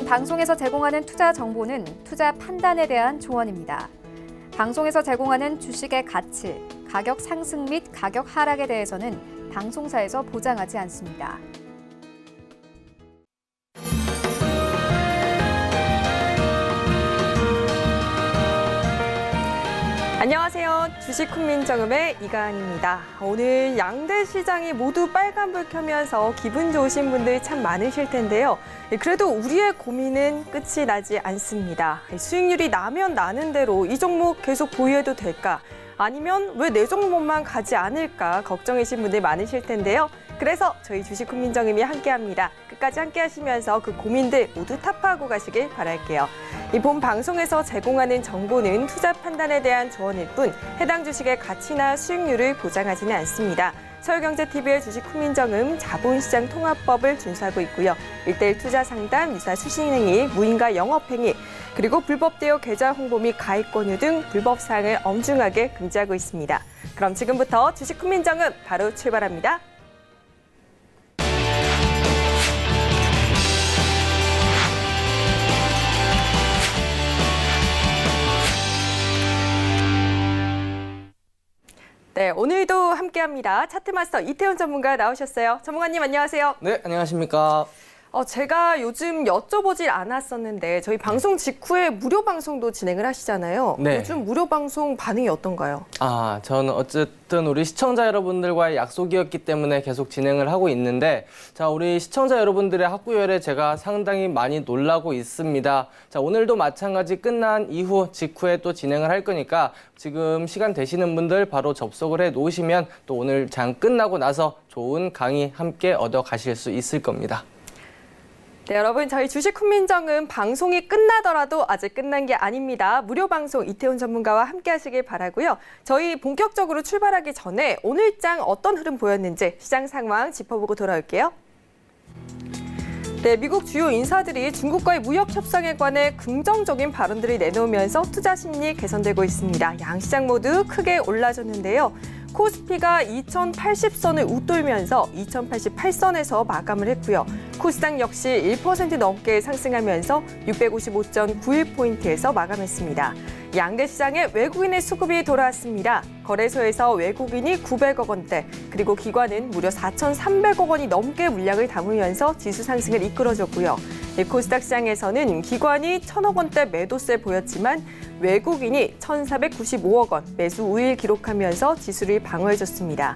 방송에서 제공하는 투자 정보는 투자 판단에 대한 조언입니다. 방송에서 제공하는 주식의 가치, 가격 상승 및 가격 하락에 대해서는 방송사에서 보장하지 않습니다. 안녕하세요. 주식 훈민정음의 이가은입니다. 오늘 양대 시장이 모두 빨간불 켜면서 기분 좋으신 분들 참 많으실 텐데요. 그래도 우리의 고민은 끝이 나지 않습니다. 수익률이 나면 나는 대로 이 종목 계속 보유해도 될까? 아니면 왜 내 종목만 가지 않을까 걱정이신 분들 많으실 텐데요. 그래서 저희 주식 훈민정음이 함께합니다. 끝까지 함께하시면서 그 고민들 모두 타파하고 가시길 바랄게요. 이 본 방송에서 제공하는 정보는 투자 판단에 대한 조언일 뿐 해당 주식의 가치나 수익률을 보장하지는 않습니다. 서울경제TV의 주식 훈민정음 자본시장 통합법을 준수하고 있고요. 1:1 투자 상담, 유사 수신행위, 무인가 영업행위, 그리고 불법 대여 계좌 홍보 및 가입 권유 등 불법 사항을 엄중하게 금지하고 있습니다. 그럼 지금부터 주식 훈민정음 바로 출발합니다. 네, 오늘도 함께합니다. 차트마스터 이태훈 전문가 나오셨어요. 전문가님 안녕하세요. 네, 안녕하십니까. 제가 요즘 여쭤보질 않았었는데 저희 방송 직후에 무료 방송도 진행을 하시잖아요. 네. 요즘 무료 방송 반응이 어떤가요? 저는 어쨌든 우리 시청자 여러분들과의 약속이었기 때문에 계속 진행을 하고 있는데, 자, 우리 시청자 여러분들의 학구열에 제가 상당히 많이 놀라고 있습니다. 자, 오늘도 마찬가지 끝난 이후 직후에 또 진행을 할 거니까 지금 시간 되시는 분들 바로 접속을 해 놓으시면 또 오늘 장 끝나고 나서 좋은 강의 함께 얻어 가실 수 있을 겁니다. 네, 여러분 저희 주식 훈민정음 방송이 끝나더라도 아직 끝난 게 아닙니다. 무료 방송 이태훈 전문가와 함께 하시길 바라고요. 저희 본격적으로 출발하기 전에 오늘 장 어떤 흐름 보였는지 시장 상황 짚어보고 돌아올게요. 네, 미국 주요 인사들이 중국과의 무역 협상에 관해 긍정적인 발언들을 내놓으면서 투자 심리 개선되고 있습니다. 양 시장 모두 크게 올라졌는데요. 코스피가 2080선을 웃돌면서 2088선에서 마감을 했고요. 코스닥 역시 1% 넘게 상승하면서 655.91포인트에서 마감했습니다. 양대 시장에 외국인의 수급이 돌아왔습니다. 거래소에서 외국인이 900억 원대, 그리고 기관은 무려 4,300억 원이 넘게 물량을 담으면서 지수 상승을 이끌어줬고요. 코스닥 시장에서는 기관이 1,000억 원대 매도세 보였지만 외국인이 1,495억 원 매수 우위를 기록하면서 지수를 방어해줬습니다.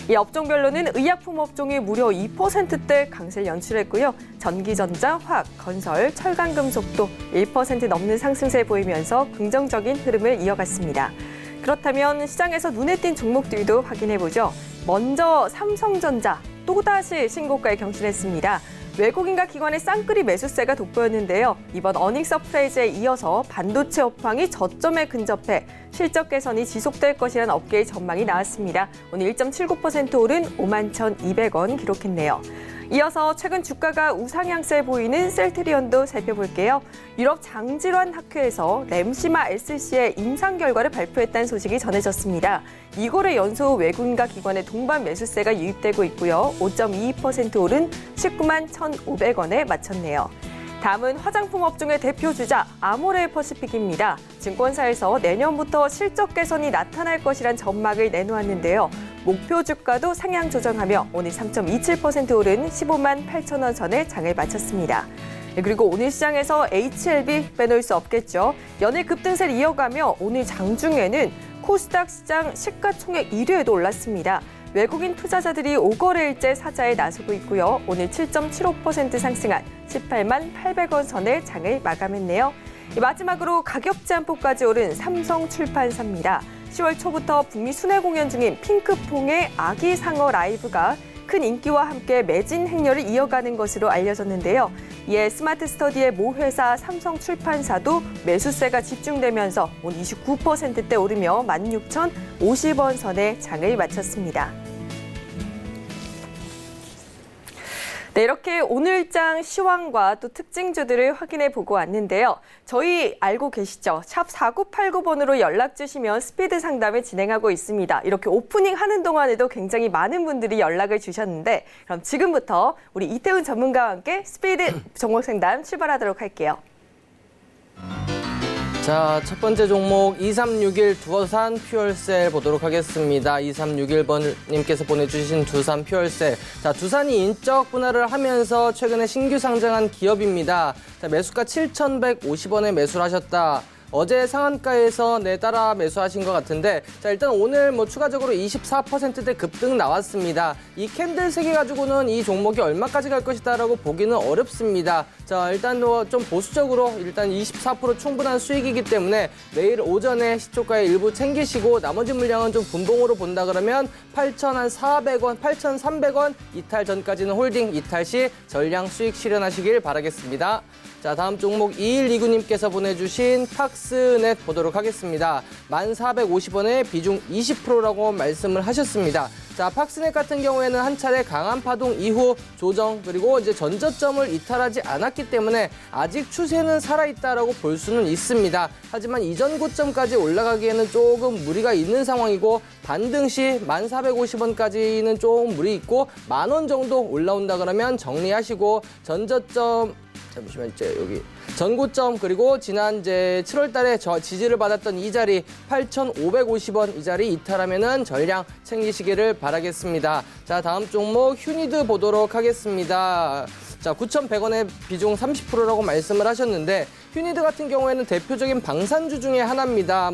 이 업종별로는 의약품 업종이 무려 2%대 강세를 연출했고요. 전기전자, 화학, 건설, 철강금속도 1% 넘는 상승세를 보이면서 긍정적인 흐름을 이어갔습니다. 그렇다면 시장에서 눈에 띈 종목들도 확인해보죠. 먼저 삼성전자 또다시 신고가에 경신했습니다. 외국인과 기관의 쌍끌이 매수세가 돋보였는데요. 이번 어닝 서프라이즈에 이어서 반도체 업황이 저점에 근접해 실적 개선이 지속될 것이라는 업계의 전망이 나왔습니다. 오늘 1.79% 오른 51,200원 기록했네요. 이어서 최근 주가가 우상향세 보이는 셀트리온도 살펴볼게요. 유럽 장질환 학회에서 램시마 SC의 임상 결과를 발표했다는 소식이 전해졌습니다. 이거래 연소 외국인과 기관의 동반 매수세가 유입되고 있고요. 5.22% 오른 19만 1,500원에 마쳤네요. 다음은 화장품 업종의 대표 주자 아모레 퍼시픽입니다. 증권사에서 내년부터 실적 개선이 나타날 것이란 전망을 내놓았는데요. 목표 주가도 상향 조정하며 오늘 3.27% 오른 15만 8천 원 선에 장을 마쳤습니다. 그리고 오늘 시장에서 HLB 빼놓을 수 없겠죠. 연일 급등세를 이어가며 오늘 장중에는 코스닥 시장 시가총액 1위에도 올랐습니다. 외국인 투자자들이 5거래일째 사자에 나서고 있고요. 오늘 7.75% 상승한 18만 800원 선에 장을 마감했네요. 마지막으로 가격 제한폭까지 오른 삼성출판사입니다. 10월 초부터 북미 순회 공연 중인 핑크퐁의 아기 상어 라이브가 큰 인기와 함께 매진 행렬을 이어가는 것으로 알려졌는데요. 이에 스마트 스터디의 모 회사 삼성출판사도 매수세가 집중되면서 오늘 29%대 오르며 16,050원 선에 장을 마쳤습니다. 네, 이렇게 오늘장 시황과 또 특징주들을 확인해 보고 왔는데요. 저희 알고 계시죠? 샵 4989번으로 연락 주시면 스피드 상담을 진행하고 있습니다. 이렇게 오프닝 하는 동안에도 굉장히 많은 분들이 연락을 주셨는데 그럼 지금부터 우리 이태훈 전문가와 함께 스피드 종목 상담 출발하도록 할게요. 자, 첫 번째 종목 2361 두산 퓨얼셀 보도록 하겠습니다. 2361번님께서 보내주신 두산 퓨얼셀. 자, 두산이 인적 분할을 하면서 최근에 신규 상장한 기업입니다. 자, 매수가 7,150원에 매수를 하셨다. 어제 상한가에서 따라 매수하신 것 같은데, 자, 일단 오늘 추가적으로 24%대 급등 나왔습니다. 이 캔들 3개 가지고는 이 종목이 얼마까지 갈 것이다라고 보기는 어렵습니다. 자, 일단 좀 보수적으로 일단 24% 충분한 수익이기 때문에 내일 오전에 시초가에 일부 챙기시고 나머지 물량은 좀 분봉으로 본다 그러면 8,400원, 8,300원 이탈 전까지는 홀딩, 이탈 시 전량 수익 실현하시길 바라겠습니다. 자, 다음 종목 2129님께서 보내주신 팍스넷 보도록 하겠습니다. 1,450원에 비중 20%라고 말씀을 하셨습니다. 자, 팍스넷 같은 경우에는 한 차례 강한 파동 이후 조정 그리고 이제 전저점을 이탈하지 않았기 때문에 아직 추세는 살아있다라고 볼 수는 있습니다. 하지만 이전 고점까지 올라가기에는 조금 무리가 있는 상황이고 반등 시 1,450원까지는 조금 무리 있고 10,000원 정도 올라온다 그러면 정리하시고 전저점 잠시만 여기 전고점 그리고 지난 이제 7월 달에 지지를 받았던 이 자리 8,550원 이 자리 이탈하면은 전량 챙기시기를 바라겠습니다. 자, 다음 종목 휴니드 보도록 하겠습니다. 자, 9,100원에 비중 30%라고 말씀을 하셨는데 휴니드 같은 경우에는 대표적인 방산주 중에 하나입니다.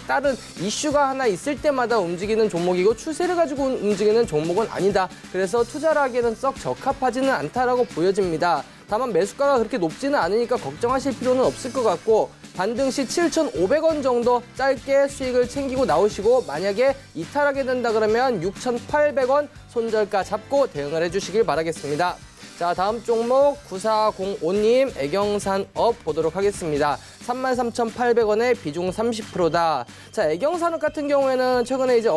다른 이슈가 하나 있을 때마다 움직이는 종목이고 추세를 가지고 움직이는 종목은 아니다. 그래서 투자를 하기에는 썩 적합하지는 않다라고 보여집니다. 다만 매수가가 그렇게 높지는 않으니까 걱정하실 필요는 없을 것 같고 반등 시 7,500원 정도 짧게 수익을 챙기고 나오시고 만약에 이탈하게 된다 그러면 6,800원 손절가 잡고 대응을 해주시길 바라겠습니다. 자, 다음 종목 9405님 애경산업 보도록 하겠습니다. 33,800원에 비중 30%다. 자, 애경산업 같은 경우에는 최근에 이제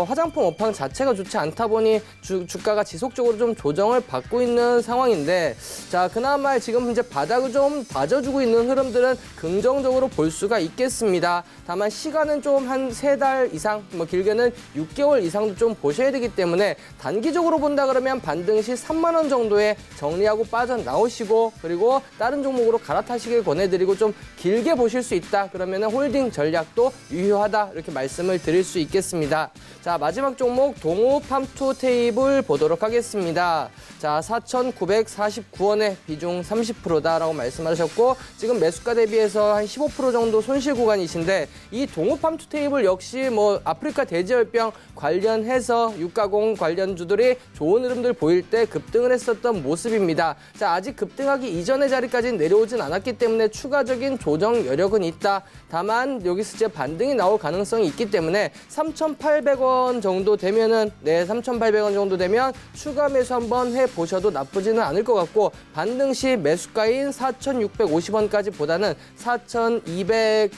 화장품 업황 자체가 좋지 않다 보니 주가가 지속적으로 좀 조정을 받고 있는 상황인데, 자, 그나마 지금 이제 바닥을 좀 다져주고 있는 흐름들은 긍정적으로 볼 수가 있겠습니다. 다만 시간은 좀 한 3달 이상, 길게는 6개월 이상도 좀 보셔야 되기 때문에 단기적으로 본다 그러면 반등 시 3만 원 정도에 정리하고 빠져나오시고 그리고 다른 종목으로 갈아타시길 권해드리고 좀 길게 보실 수 있다 그러면 홀딩 전략도 유효하다 이렇게 말씀을 드릴 수 있겠습니다. 자, 마지막 종목 동우 팜투 테이블 보도록 하겠습니다. 자, 4,949원에 비중 30%다라고 말씀하셨고 지금 매수가 대비해서 한 15% 정도 손실 구간이신데 이 동우 팜투 테이블 역시 아프리카 돼지열병 관련해서 육가공 관련주들이 좋은 흐름들 보일 때 급등을 했었던 모습입니다. 자, 아직 급등하기 이전의 자리까지 내려오진 않았기 때문에 추가적인 조정 여력은 있다. 다만 여기서 이제 반등이 나올 가능성이 있기 때문에 3,800원 정도 되면은 3,800원 정도 되면 추가 매수 한번 해 보셔도 나쁘지는 않을 것 같고 반등 시 매수가인 4,650원까지 보다는 4,200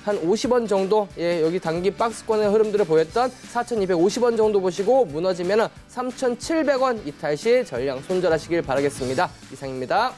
한 50원 정도, 여기 단기 박스권의 흐름들을 보였던 4,250원 정도 보시고 무너지면 3,700원 이탈 시 전량 손절하시길 바라겠습니다. 이상입니다.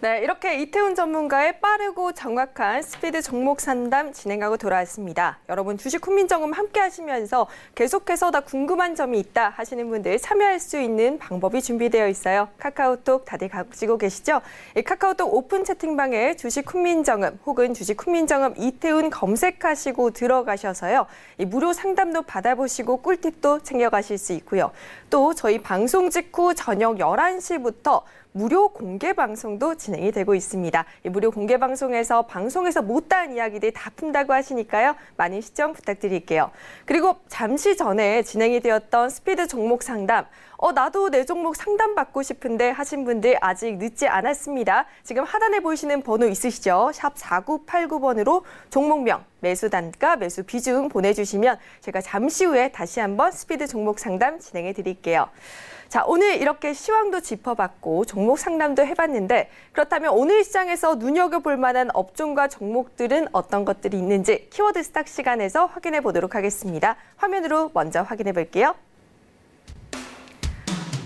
네, 이렇게 이태훈 전문가의 빠르고 정확한 스피드 종목 상담 진행하고 돌아왔습니다. 여러분 주식 훈민정음 함께 하시면서 계속해서 다 궁금한 점이 있다 하시는 분들 참여할 수 있는 방법이 준비되어 있어요. 카카오톡 다들 가지고 계시죠? 이 카카오톡 오픈 채팅방에 주식 훈민정음 혹은 주식 훈민정음 이태훈 검색하시고 들어가셔서요. 이 무료 상담도 받아보시고 꿀팁도 챙겨가실 수 있고요. 또 저희 방송 직후 저녁 11시부터 무료 공개 방송도 진행이 되고 있습니다. 이 무료 공개 방송에서 방송에서 못다한 이야기들 다 푼다고 하시니까요. 많은 시청 부탁드릴게요. 그리고 잠시 전에 진행이 되었던 스피드 종목 상담. 나도 내 종목 상담받고 싶은데 하신 분들 아직 늦지 않았습니다. 지금 하단에 보이시는 번호 있으시죠? 샵 4989번으로 종목명, 매수 단가, 매수 비중 보내주시면 제가 잠시 후에 다시 한번 스피드 종목 상담 진행해 드릴게요. 자, 오늘 이렇게 시황도 짚어봤고 종목 상담도 해봤는데 그렇다면 오늘 시장에서 눈여겨볼 만한 업종과 종목들은 어떤 것들이 있는지 키워드 스탁 시간에서 확인해 보도록 하겠습니다. 화면으로 먼저 확인해 볼게요.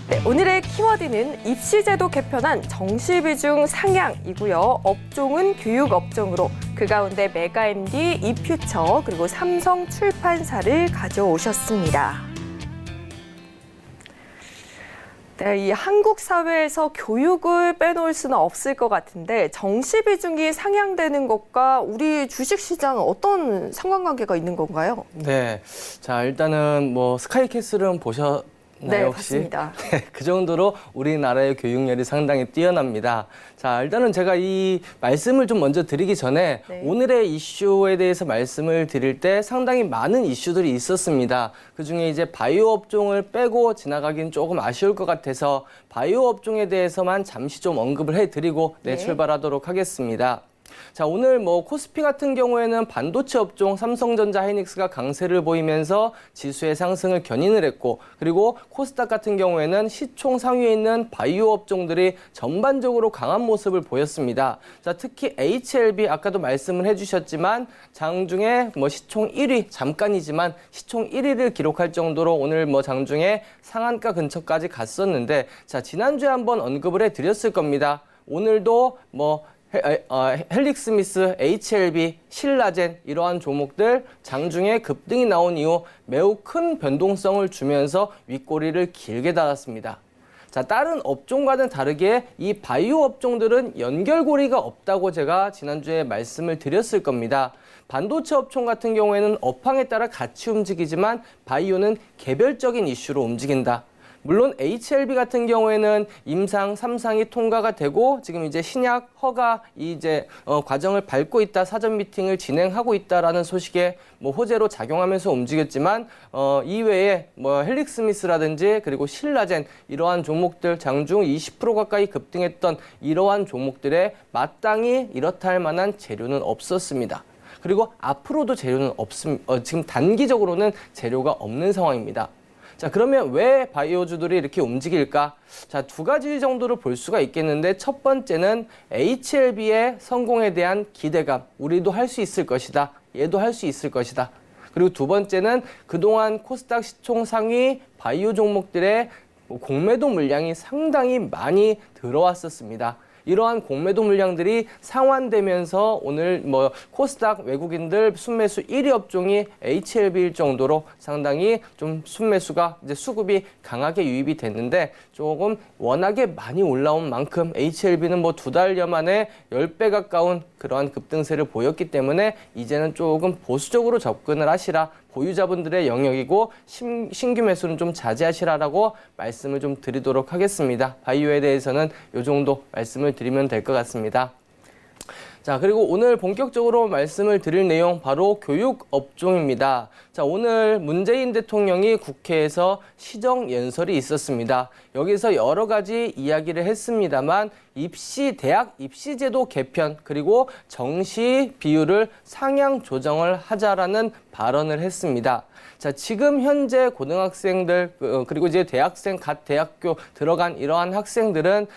네, 오늘의 키워드는 입시제도 개편안 정시비중 상향이고요. 업종은 교육업종으로 그 가운데 메가MD, 이퓨처 그리고 삼성출판사를 가져오셨습니다. 네, 이 한국 사회에서 교육을 빼놓을 수는 없을 것 같은데 정시 비중이 상향되는 것과 우리 주식시장은 어떤 상관관계가 있는 건가요? 네, 자 일단은 뭐 스카이캐슬은 보셨나요 네, 혹시? 봤습니다. 네, 그 정도로 우리나라의 교육열이 상당히 뛰어납니다. 자 일단은 제가 이 말씀을 좀 먼저 드리기 전에 네. 오늘의 이슈에 대해서 말씀을 드릴 때 상당히 많은 이슈들이 있었습니다. 그중에 이제 바이오 업종을 빼고 지나가긴 조금 아쉬울 것 같아서 바이오 업종에 대해서만 잠시 좀 언급을 해드리고 네. 출발하도록 하겠습니다. 자, 오늘 뭐 코스피 같은 경우에는 반도체 업종 삼성전자 하이닉스가 강세를 보이면서 지수의 상승을 견인을 했고, 그리고 코스닥 같은 경우에는 시총 상위에 있는 바이오 업종들이 전반적으로 강한 모습을 보였습니다. 자, 특히 HLB 아까도 말씀을 해주셨지만 장중에 뭐 시총 1위 잠깐이지만 시총 1위를 기록할 정도로 오늘 뭐 장중에 상한가 근처까지 갔었는데, 자, 지난주에 한번 언급을 해드렸을 겁니다. 오늘도 뭐 헬릭스미스, HLB, 신라젠 이러한 종목들 장중에 급등이 나온 이후 매우 큰 변동성을 주면서 윗꼬리를 길게 달았습니다. 자, 다른 업종과는 다르게 이 바이오 업종들은 연결고리가 없다고 제가 지난주에 말씀을 드렸을 겁니다. 반도체 업종 같은 경우에는 업황에 따라 같이 움직이지만 바이오는 개별적인 이슈로 움직인다. 물론 HLB 같은 경우에는 임상 3상이 통과가 되고 지금 이제 신약 허가 이제 과정을 밟고 있다, 사전 미팅을 진행하고 있다라는 소식에 뭐 호재로 작용하면서 움직였지만 이외에 뭐 헬릭스미스라든지 그리고 신라젠 이러한 종목들 장중 20% 가까이 급등했던 이러한 종목들에 마땅히 이렇다 할 만한 재료는 없었습니다. 그리고 앞으로도 재료는 지금 단기적으로는 재료가 없는 상황입니다. 자, 그러면 왜 바이오주들이 이렇게 움직일까? 자, 두 가지 정도로 볼 수가 있겠는데 첫 번째는 HLB의 성공에 대한 기대감. 우리도 할 수 있을 것이다. 얘도 할 수 있을 것이다. 그리고 두 번째는 그동안 코스닥 시총 상위 바이오 종목들의 공매도 물량이 상당히 많이 들어왔었습니다. 이러한 공매도 물량들이 상환되면서 오늘 뭐 코스닥 외국인들 순매수 1위 업종이 HLB일 정도로 상당히 좀 순매수가 이제 수급이 강하게 유입이 됐는데 조금 워낙에 많이 올라온 만큼 HLB는 뭐 2달여 만에 10배 가까운 그러한 급등세를 보였기 때문에 이제는 조금 보수적으로 접근을 하시라. 보유자분들의 영역이고 신규 매수는 좀 자제하시라라고 말씀을 좀 드리도록 하겠습니다. 바이오에 대해서는 이 정도 말씀을 드리면 될 것 같습니다. 자, 그리고 오늘 본격적으로 말씀을 드릴 내용 바로 교육 업종입니다. 자, 오늘 문재인 대통령이 국회에서 시정연설이 있었습니다. 여기서 여러 가지 이야기를 했습니다만 대학 입시제도 개편 그리고 정시 비율을 상향 조정을 하자라는 발언을 했습니다. 자, 지금 현재 고등학생들 그리고 이제 대학생 갓 대학교 들어간 이러한 학생들은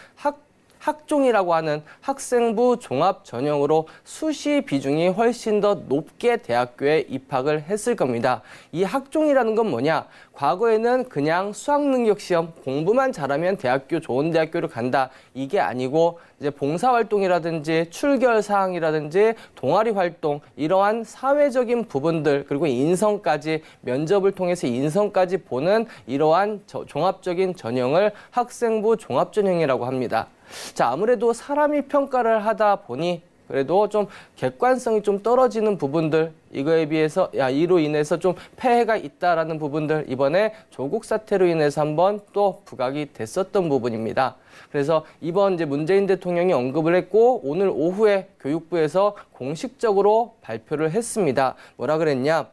학종이라고 하는 학생부 종합 전형으로 수시 비중이 훨씬 더 높게 대학교에 입학을 했을 겁니다. 이 학종이라는 건 뭐냐? 과거에는 그냥 수학능력 시험 공부만 잘하면 좋은 대학교를 간다. 이게 아니고 이제 봉사활동이라든지 출결 사항이라든지 동아리 활동 이러한 사회적인 부분들 그리고 인성까지 면접을 통해서 인성까지 보는 이러한 종합적인 전형을 학생부 종합전형이라고 합니다. 자, 아무래도 사람이 평가를 하다 보니 그래도 좀 객관성이 좀 떨어지는 부분들 이거에 비해서 이로 인해서 좀 폐해가 있다라는 부분들 이번에 조국 사태로 인해서 한번 또 부각이 됐었던 부분입니다. 그래서 이번 이제 문재인 대통령이 언급을 했고 오늘 오후에 교육부에서 공식적으로 발표를 했습니다. 뭐라 그랬냐?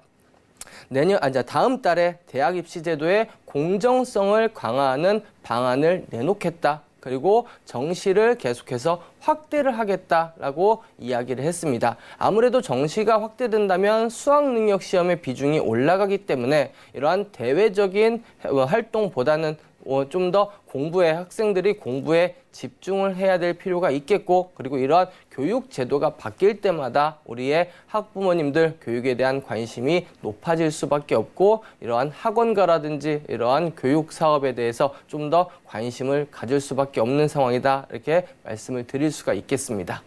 다음 달에 대학 입시 제도의 공정성을 강화하는 방안을 내놓겠다. 그리고 정시를 계속해서 확대를 하겠다라고 이야기를 했습니다. 아무래도 정시가 확대된다면 수학능력 시험의 비중이 올라가기 때문에 이러한 대외적인 활동보다는 좀 더 학생들이 공부에 집중을 해야 될 필요가 있겠고, 그리고 이러한 교육 제도가 바뀔 때마다 우리의 학부모님들 교육에 대한 관심이 높아질 수밖에 없고, 이러한 학원가라든지 이러한 교육 사업에 대해서 좀 더 관심을 가질 수밖에 없는 상황이다, 이렇게 말씀을 드릴 수가 있겠습니다.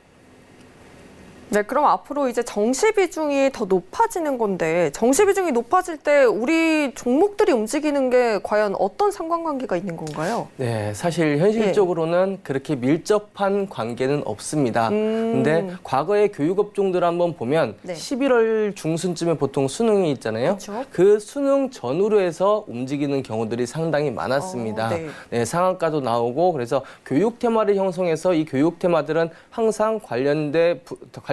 네, 그럼 앞으로 이제 정시 비중이 더 높아지는 건데, 정시 비중이 높아질 때 우리 종목들이 움직이는 게 과연 어떤 상관관계가 있는 건가요? 네, 사실 현실적으로는 그렇게 밀접한 관계는 없습니다. 근데 과거의 교육업종들 한번 보면 네. 11월 중순쯤에 보통 수능이 있잖아요. 그렇죠. 그 수능 전후로 해서 움직이는 경우들이 상당히 많았습니다. 네. 네, 상한가도 나오고, 그래서 교육 테마를 형성해서 이 교육 테마들은 항상 관련된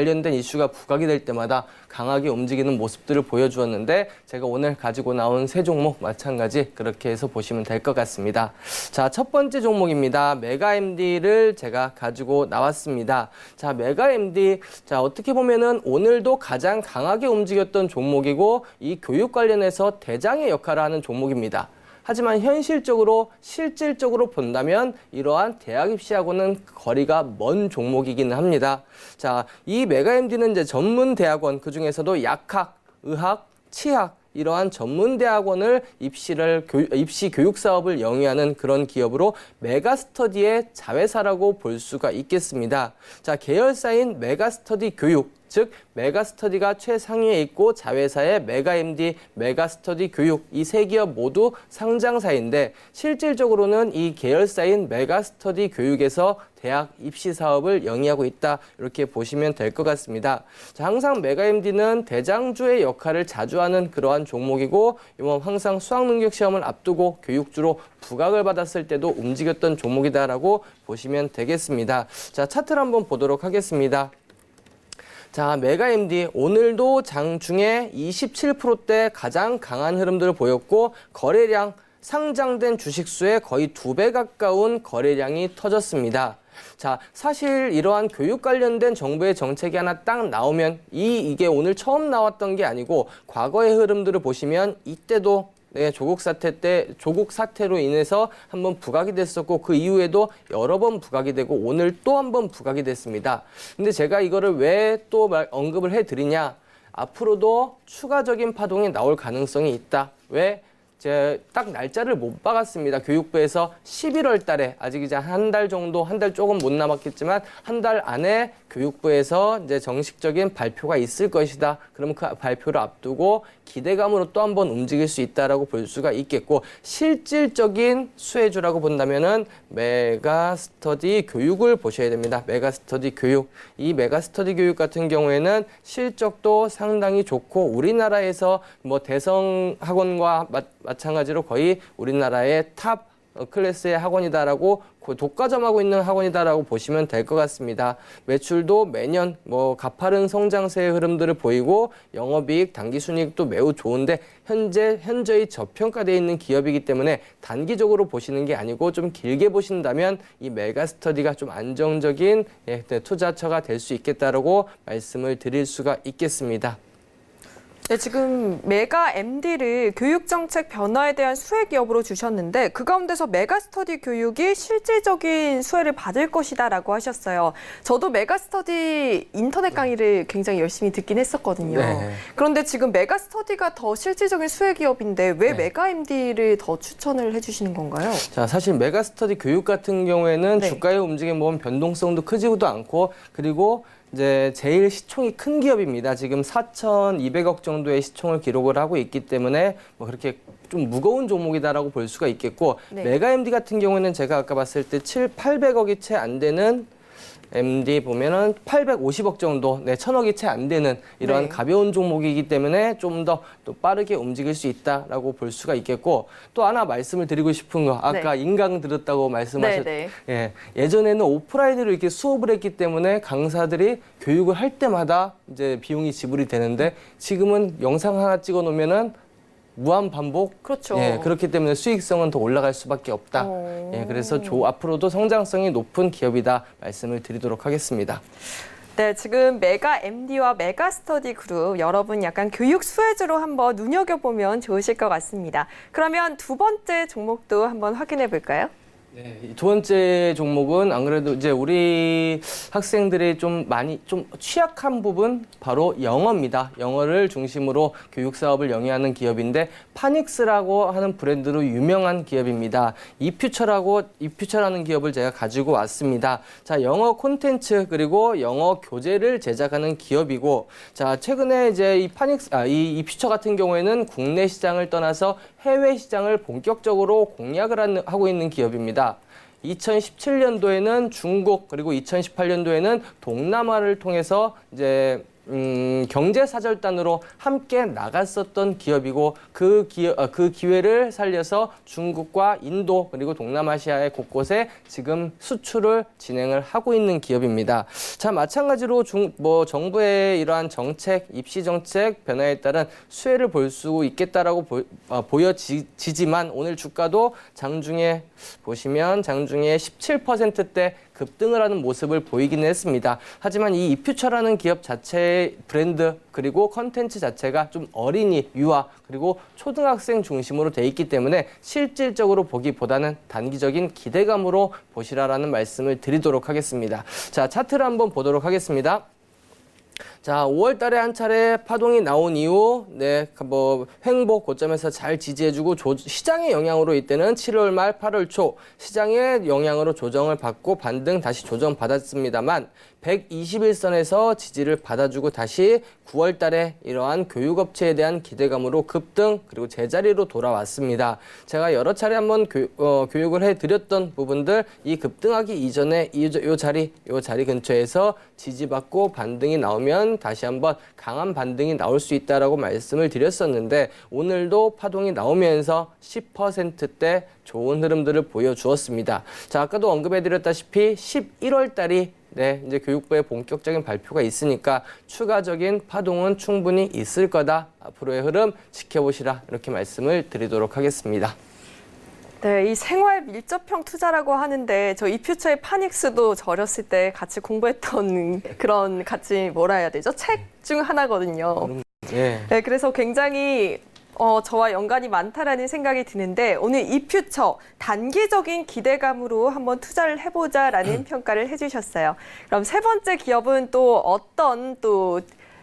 이슈가 부각이 될 때마다 강하게 움직이는 모습들을 보여주었는데, 제가 오늘 가지고 나온 세 종목 마찬가지 그렇게 해서 보시면 될 것 같습니다. 자, 첫 번째 종목입니다. 메가MD를 제가 가지고 나왔습니다. 자, 메가MD, 자, 어떻게 보면은 오늘도 가장 강하게 움직였던 종목이고, 이 교육 관련해서 대장의 역할을 하는 종목입니다. 하지만 현실적으로 실질적으로 본다면 이러한 대학 입시하고는 거리가 먼 종목이기는 합니다. 자, 이 메가MD는 이제 전문 대학원, 그중에서도 약학, 의학, 치학 이러한 전문 대학원을 입시 교육 사업을 영위하는 그런 기업으로 메가스터디의 자회사라고 볼 수가 있겠습니다. 자, 계열사인 메가스터디 교육, 즉 메가스터디가 최상위에 있고 자회사의 메가MD, 메가스터디 교육, 이 세 기업 모두 상장사인데, 실질적으로는 이 계열사인 메가스터디 교육에서 대학 입시 사업을 영위하고 있다, 이렇게 보시면 될 것 같습니다. 자, 항상 메가MD는 대장주의 역할을 자주 하는 그러한 종목이고, 이번 항상 수학능력 시험을 앞두고 교육주로 부각을 받았을 때도 움직였던 종목이다라고 보시면 되겠습니다. 자, 차트를 한번 보도록 하겠습니다. 자, 메가MD 오늘도 장중에 27%대 가장 강한 흐름들을 보였고, 거래량, 상장된 주식수의 거의 2배 가까운 거래량이 터졌습니다. 자, 사실 이러한 교육 관련된 정부의 정책이 하나 딱 나오면 이게 오늘 처음 나왔던 게 아니고, 과거의 흐름들을 보시면 이때도 조국 사태로 인해서 한번 부각이 됐었고, 그 이후에도 여러 번 부각이 되고, 오늘 또 한 번 부각이 됐습니다. 근데 제가 이거를 왜 또 언급을 해드리냐? 앞으로도 추가적인 파동이 나올 가능성이 있다. 왜? 제가 딱 날짜를 못 박았습니다. 교육부에서 11월 달에, 아직 이제 한 달 정도, 한 달 조금 못 남았겠지만 한 달 안에 교육부에서 이제 정식적인 발표가 있을 것이다. 그러면 그 발표를 앞두고 기대감으로 또 한 번 움직일 수 있다라고 볼 수가 있겠고, 실질적인 수혜주라고 본다면은 메가스터디 교육을 보셔야 됩니다. 메가스터디 교육. 이 메가스터디 교육 같은 경우에는 실적도 상당히 좋고, 우리나라에서 뭐 대성 학원과 마찬가지로 거의 우리나라의 탑 클래스의 학원이다라고, 독과점하고 있는 학원이다라고 보시면 될 것 같습니다. 매출도 매년 가파른 성장세의 흐름들을 보이고, 영업이익, 당기순이익도 매우 좋은데 현저히 저평가되어 있는 기업이기 때문에 단기적으로 보시는 게 아니고 좀 길게 보신다면 이 메가스터디가 좀 안정적인 투자처가 될 수 있겠다라고 말씀을 드릴 수가 있겠습니다. 네, 지금 메가MD를 교육정책 변화에 대한 수혜 기업으로 주셨는데, 그 가운데서 메가스터디 교육이 실질적인 수혜를 받을 것이다라고 하셨어요. 저도 메가스터디 인터넷 강의를 굉장히 열심히 듣긴 했었거든요. 네. 그런데 지금 메가스터디가 더 실질적인 수혜 기업인데 왜 네. 메가MD를 더 추천을 해주시는 건가요? 자, 사실 메가스터디 교육 같은 경우에는 네. 주가의 움직임 보면 변동성도 크지도 않고, 그리고 이제 제일 시총이 큰 기업입니다. 지금 4,200억 정도의 시총을 기록을 하고 있기 때문에 그렇게 좀 무거운 종목이다라고 볼 수가 있겠고, 네. 메가MD 같은 경우에는 제가 아까 봤을 때 800억이 채 안 되는 MD 보면은 850억 정도, 1,000억이 채 안 되는 이러한 네. 가벼운 종목이기 때문에 좀 더 또 빠르게 움직일 수 있다라고 볼 수가 있겠고, 또 하나 말씀을 드리고 싶은 거, 아까 인강 들었다고 말씀하셨. 예전에는 오프라인으로 이렇게 수업을 했기 때문에 강사들이 교육을 할 때마다 이제 비용이 지불이 되는데, 지금은 영상 하나 찍어 놓으면은 무한 반복. 그렇죠. 그렇기 때문에 수익성은 더 올라갈 수밖에 없다. 그래서 앞으로도 성장성이 높은 기업이다 말씀을 드리도록 하겠습니다. 네, 지금 메가 MD와 메가 스터디 그룹 여러분 약간 교육 수혜주로 한번 눈여겨보면 좋으실 것 같습니다. 그러면 두 번째 종목도 한번 확인해 볼까요? 네, 두 번째 종목은 안 그래도 이제 우리 학생들이 좀 취약한 부분 바로 영어입니다. 영어를 중심으로 교육 사업을 영위하는 기업인데 파닉스라고 하는 브랜드로 유명한 기업입니다. 이퓨처라는 기업을 제가 가지고 왔습니다. 자, 영어 콘텐츠 그리고 영어 교재를 제작하는 기업이고, 자, 최근에 이제 이퓨처 같은 경우에는 국내 시장을 떠나서 해외 시장을 본격적으로 공략을 하고 있는 기업입니다. 2017년도에는 중국 그리고 2018년도에는 동남아를 통해서 이제 경제사절단으로 함께 나갔었던 기업이고 그 기회를 살려서 중국과 인도 그리고 동남아시아의 곳곳에 지금 수출을 진행을 하고 있는 기업입니다. 자, 마찬가지로 정부의 이러한 정책, 입시 정책 변화에 따른 수혜를 볼 수 있겠다라고 보여지지만 오늘 주가도 장중에 보시면 장중에 17%대 급등을 하는 모습을 보이기는 했습니다. 하지만 이 이퓨처라는 기업 자체의 브랜드 그리고 컨텐츠 자체가 좀 어린이, 유아 그리고 초등학생 중심으로 돼 있기 때문에 실질적으로 보기보다는 단기적인 기대감으로 보시라라는 말씀을 드리도록 하겠습니다. 자, 차트를 한번 보도록 하겠습니다. 자, 5월 달에 한 차례 파동이 나온 이후, 횡보 고점에서 잘 지지해주고 시장의 영향으로 이때는 7월 말 8월 초 시장의 영향으로 조정을 받고 반등 다시 조정받았습니다만 121선에서 지지를 받아주고 다시 9월 달에 이러한 교육업체에 대한 기대감으로 급등 그리고 제자리로 돌아왔습니다. 제가 여러 차례 한번 교육을 해드렸던 부분들 이 급등하기 이전에 이 자리 근처에서 지지받고 반등이 나오면 다시 한번 강한 반등이 나올 수 있다라고 말씀을 드렸었는데 오늘도 파동이 나오면서 10%대 좋은 흐름들을 보여주었습니다. 자, 아까도 언급해드렸다시피 11월 달이 이제 교육부의 본격적인 발표가 있으니까 추가적인 파동은 충분히 있을 거다. 앞으로의 흐름 지켜보시라. 이렇게 말씀을 드리도록 하겠습니다. 네, 이 생활 밀접형 투자라고 하는데 저 이퓨처의 파닉스도 저 어렸을 때 같이 공부했던 그런 같이 뭐라 해야 되죠? 책 중 하나거든요. 예. 네, 그래서 굉장히 저와 연관이 많다라는 생각이 드는데 오늘 이퓨처 단기적인 기대감으로 한번 투자를 해보자라는 평가를 해주셨어요. 그럼 세 번째 기업은 또 어떤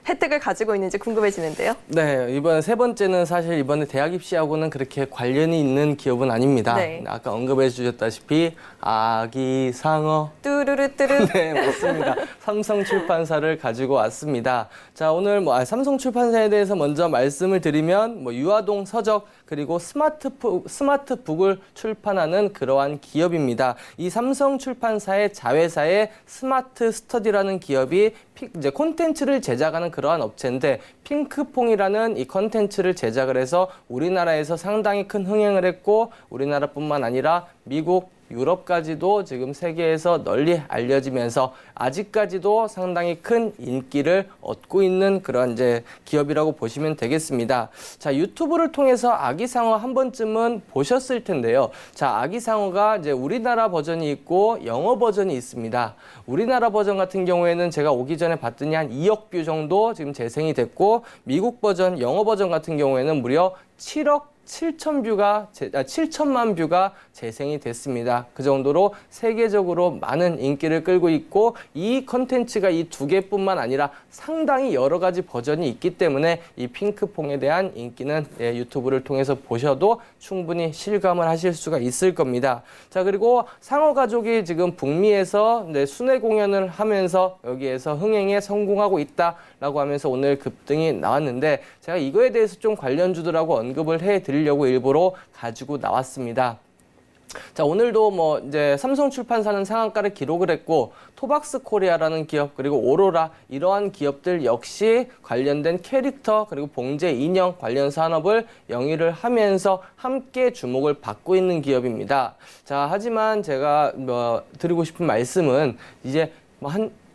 혜택을 가지고 있는지 궁금해지는데요. 네, 이번 세 번째는 사실 이번에 대학 입시하고는 그렇게 관련이 있는 기업은 아닙니다. 네. 아까 언급해 주셨다시피 아기상어 뚜루루뚜루. 네, 맞습니다. 삼성출판사를 가지고 왔습니다. 자, 오늘 삼성출판사에 대해서 먼저 말씀을 드리면 유아동 서적 그리고 스마트북을 출판하는 그러한 기업입니다. 이 삼성출판사의 자회사의 스마트 스터디라는 기업이 이제 콘텐츠를 제작하는 그러한 업체인데 핑크퐁이라는 이 콘텐츠를 제작을 해서 우리나라에서 상당히 큰 흥행을 했고 우리나라뿐만 아니라 미국, 유럽까지도 지금 세계에서 널리 알려지면서 아직까지도 상당히 큰 인기를 얻고 있는 그런 이제 기업이라고 보시면 되겠습니다. 자, 유튜브를 통해서 아기상어 한 번쯤은 보셨을 텐데요. 자, 아기상어가 이제 우리나라 버전이 있고 영어 버전이 있습니다. 우리나라 버전 같은 경우에는 제가 오기 전에 봤더니 한 2억 뷰 정도 지금 재생이 됐고 미국 버전, 영어 버전 같은 경우에는 무려 7천만 뷰가 재생이 됐습니다. 그 정도로 세계적으로 많은 인기를 끌고 있고 이 컨텐츠가 이 두 개뿐만 아니라 상당히 여러 가지 버전이 있기 때문에 이 핑크퐁에 대한 인기는 유튜브를 통해서 보셔도 충분히 실감을 하실 수가 있을 겁니다. 자, 그리고 상어 가족이 지금 북미에서 순회 공연을 하면서 여기에서 흥행에 성공하고 있다라고 하면서 오늘 급등이 나왔는데 제가 이거에 대해서 좀 관련주들하고 언급을 해드리려고 일부러 가지고 나왔습니다. 자, 오늘도 이제 삼성출판사는 상한가를 기록을 했고 토박스 코리아라는 기업 그리고 오로라 이러한 기업들 역시 관련된 캐릭터 그리고 봉제 인형 관련 산업을 영위를 하면서 함께 주목을 받고 있는 기업입니다. 자, 하지만 제가 드리고 싶은 말씀은 이제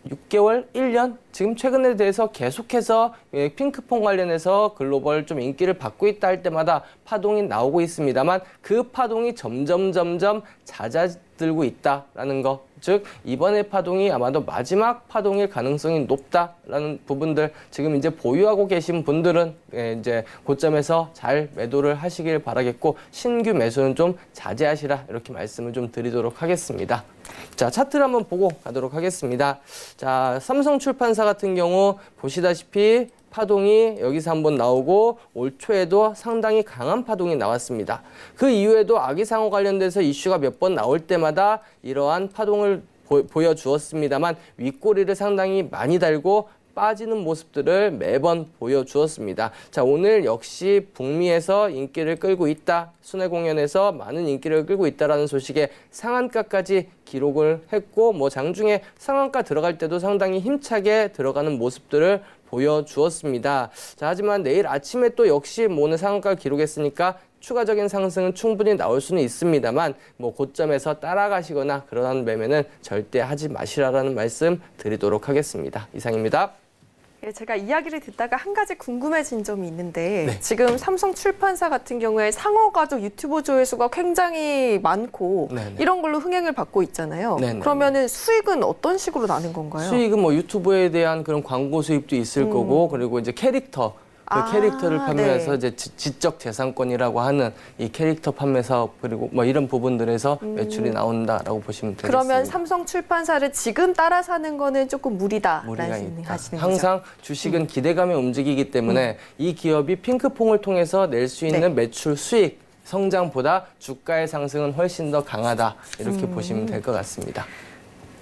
6개월, 1년 지금 최근에 대해서 계속해서 핑크퐁 관련해서 글로벌 좀 인기를 받고 있다 할 때마다 파동이 나오고 있습니다만 그 파동이 점점 잦아들고 있다라는 거, 즉 이번의 파동이 아마도 마지막 파동일 가능성이 높다라는 부분들 지금 이제 보유하고 계신 분들은 이제 고점에서 잘 매도를 하시길 바라겠고 신규 매수는 좀 자제하시라 이렇게 말씀을 좀 드리도록 하겠습니다. 자, 차트를 한번 보고 가도록 하겠습니다. 자, 삼성출판사 같은 경우 보시다시피 파동이 여기서 한번 나오고 올 초에도 상당히 강한 파동이 나왔습니다. 그 이후에도 아기상어 관련돼서 이슈가 몇 번 나올 때마다 이러한 파동을 보여주었습니다만 윗꼬리를 상당히 많이 달고 빠지는 모습들을 매번 보여주었습니다. 자, 오늘 역시 북미에서 인기를 끌고 있다. 순회 공연에서 많은 인기를 끌고 있다라는 소식에 상한가까지 기록을 했고 뭐 장중에 상한가 들어갈 때도 상당히 힘차게 들어가는 모습들을 보여주었습니다. 자, 하지만 내일 아침에 또 역시 오늘 상한가를 기록했으니까 추가적인 상승은 충분히 나올 수는 있습니다만 뭐 고점에서 따라가시거나 그러한 매매는 절대 하지 마시라라는 말씀 드리도록 하겠습니다. 이상입니다. 예, 제가 이야기를 듣다가 한 가지 궁금해진 점이 있는데 지금 삼성출판사 같은 경우에 상어가족 유튜브 조회수가 굉장히 많고 이런 걸로 흥행을 받고 있잖아요. 그러면은 수익은 어떤 식으로 나는 건가요? 수익은 뭐 유튜브에 대한 그런 광고 수입도 있을 거고 그리고 이제 캐릭터 그 캐릭터를 판매해서 이제 지적 재산권이라고 하는 이 캐릭터 판매 사업 그리고 뭐 이런 부분들에서 매출이 나온다라고 보시면 되겠습니다. 그러면 삼성출판사를 지금 따라 사는 거는 조금 무리다라는 무리가 하시는 있다. 거죠? 항상 주식은 기대감에 움직이기 때문에 이 기업이 핑크퐁을 통해서 낼 수 있는 매출 수익 성장보다 주가의 상승은 훨씬 더 강하다 이렇게 보시면 될 것 같습니다.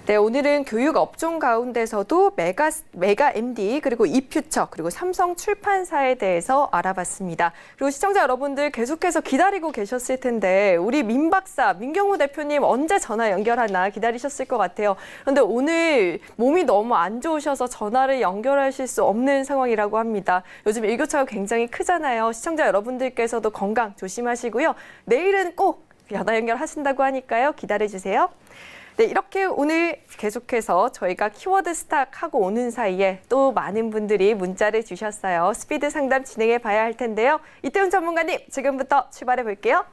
네, 오늘은 교육 업종 가운데서도 메가 MD 그리고 이퓨처 그리고 삼성출판사에 대해서 알아봤습니다. 그리고 시청자 여러분들 계속해서 기다리고 계셨을 텐데 우리 민 박사, 민경우 대표님 언제 전화 연결하나 기다리셨을 것 같아요. 그런데 오늘 몸이 너무 안 좋으셔서 전화를 연결하실 수 없는 상황이라고 합니다. 요즘 일교차가 굉장히 크잖아요. 시청자 여러분들께서도 건강 조심하시고요. 내일은 꼭 전화 연결하신다고 하니까요. 기다려주세요. 네, 이렇게 오늘 계속해서 저희가 키워드 스탁 하고 오는 사이에 또 많은 분들이 문자를 주셨어요. 스피드 상담 진행해 봐야 할 텐데요. 이태훈 전문가님, 지금부터 출발해 볼게요.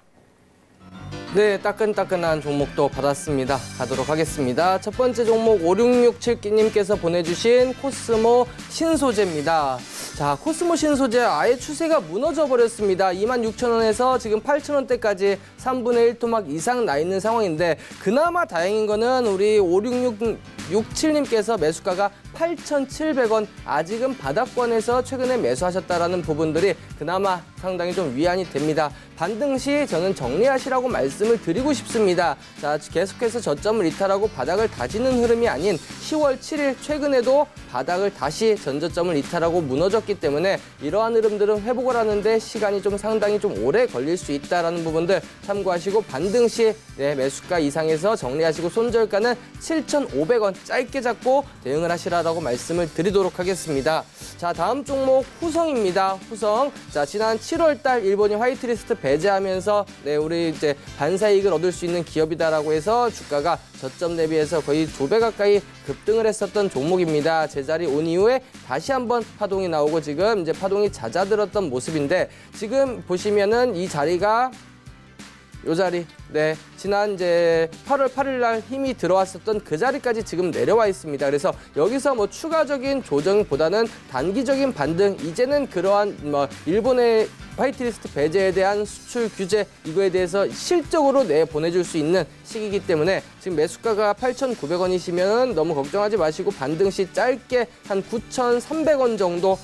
네, 따끈따끈한 종목도 받았습니다. 가도록 하겠습니다. 첫 번째 종목 5667님께서 보내주신 코스모 신소재입니다. 자, 코스모 신소재 아예 추세가 무너져 버렸습니다. 26,000원에서 지금 8,000원대까지 3분의 1토막 이상 나 있는 상황인데 그나마 다행인 거는 우리 5667님께서 매수가가 8,700원 아직은 바닥권에서 최근에 매수하셨다라는 부분들이 그나마 상당히 좀 위안이 됩니다. 반등 시 저는 정리하시라고 말씀을 드리고 싶습니다. 자, 계속해서 저점을 이탈하고 바닥을 다지는 흐름이 아닌 10월 7일 최근에도 바닥을 다시 전저점을 이탈하고 무너졌기 때문에 이러한 흐름들은 회복을 하는데 시간이 좀 상당히 좀 오래 걸릴 수 있다라는 부분들 참고하시고 반등 시 매수가 이상에서 정리하시고 손절가는 7,500원 짧게 잡고 대응을 하시라고 말씀을 드리도록 하겠습니다. 자, 다음 종목 후성입니다. 후성. 자, 지난 7월 달 일본이 화이트리스트 배제하면서 우리 이제 반사이익을 얻을 수 있는 기업이다라고 해서 주가가 저점 대비해서 거의 2배 가까이 급등을 했었던 종목입니다. 제자리 온 이후에 다시 한번 파동이 나오고 지금 이제 파동이 잦아들었던 모습인데 지금 보시면은 이 자리가 요 자리, 지난 이제 8월 8일 날 힘이 들어왔었던 그 자리까지 지금 내려와 있습니다. 그래서 여기서 뭐 추가적인 조정보다는 단기적인 반등, 이제는 그러한 뭐 일본의 화이트리스트 배제에 대한 수출 규제 이거에 대해서 실적으로 보내줄 수 있는 시기이기 때문에 지금 매수가가 8,900원이시면 너무 걱정하지 마시고 반등 시 짧게 한 9,300원 정도.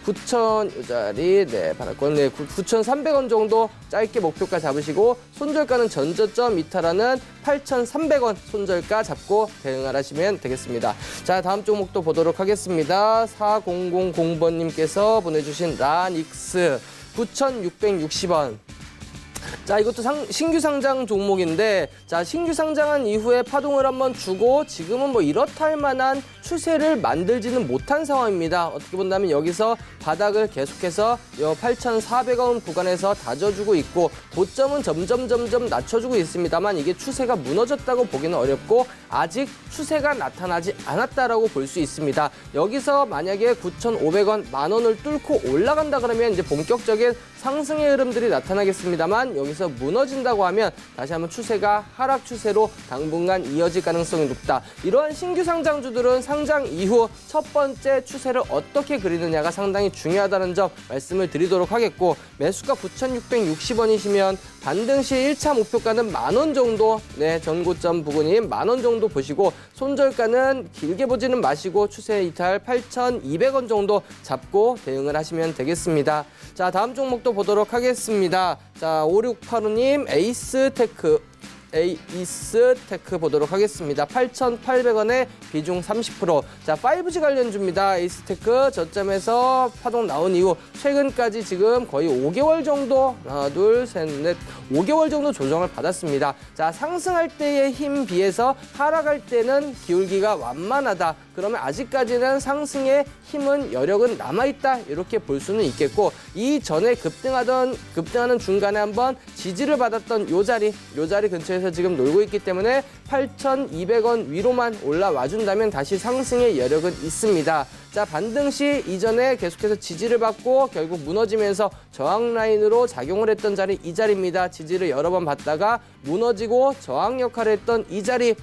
9,000 이 자리 받았건 9,300원 정도 짧게 목표가 잡으시고 손절가는 전저점 이탈하는 8,300원 손절가 잡고 대응을 하시면 되겠습니다. 자, 다음 종목도 보도록 하겠습니다. 4000번님께서 보내주신 라닉스 9,660원. 자, 이것도 신규 상장 종목인데, 자, 신규 상장한 이후에 파동을 한번 주고 지금은 뭐 이렇다 할 만한 추세를 만들지는 못한 상황입니다. 어떻게 본다면 여기서 바닥을 계속해서 8,400원 구간에서 다져주고 있고, 고점은 점점 낮춰주고 있습니다만 이게 추세가 무너졌다고 보기는 어렵고 아직 추세가 나타나지 않았다라고 볼 수 있습니다. 여기서 만약에 9,500원, 만 원을 뚫고 올라간다 그러면 이제 본격적인 상승의 흐름들이 나타나겠습니다만, 여기서 무너진다고 하면 다시 한번 추세가 하락 추세로 당분간 이어질 가능성이 높다. 이러한 신규 상장주들은 상장 이후 첫 번째 추세를 어떻게 그리느냐가 상당히 중요하다는 점 말씀을 드리도록 하겠고, 매수가 9,660원이시면 반등 시 1차 목표가는 만 원 정도, 네, 전고점 부근인 만 원 정도 보시고, 손절가는 길게 보지는 마시고 추세 이탈 8,200원 정도 잡고 대응을 하시면 되겠습니다. 자, 다음 종목도 보도록 하겠습니다. 자, 5685님 에이스테크 보도록 하겠습니다. 8,800원에 비중 30%. 자, 5G 관련주입니다. 에이스테크 저점에서 파동 나온 이후 최근까지 지금 거의 5개월 정도, 하나, 둘, 셋, 넷, 5개월 정도 조정을 받았습니다. 자, 상승할 때의 힘 비해서 하락할 때는 기울기가 완만하다. 그러면 아직까지는 상승의 힘은 여력은 남아있다. 이렇게 볼 수는 있겠고, 이전에 급등하는 중간에 한번 지지를 받았던 요 자리 근처에서 지금 놀고 있기 때문에 8,200원 위로만 올라와 준다면 다시 상승의 여력은 있습니다. 자, 반등 시 이전에 계속해서 지지를 받고 결국 무너지면서 저항 라인으로 작용을 했던 자리, 이 자리입니다. 지지를 여러 번 받다가 무너지고 저항 역할을 했던 이 자리가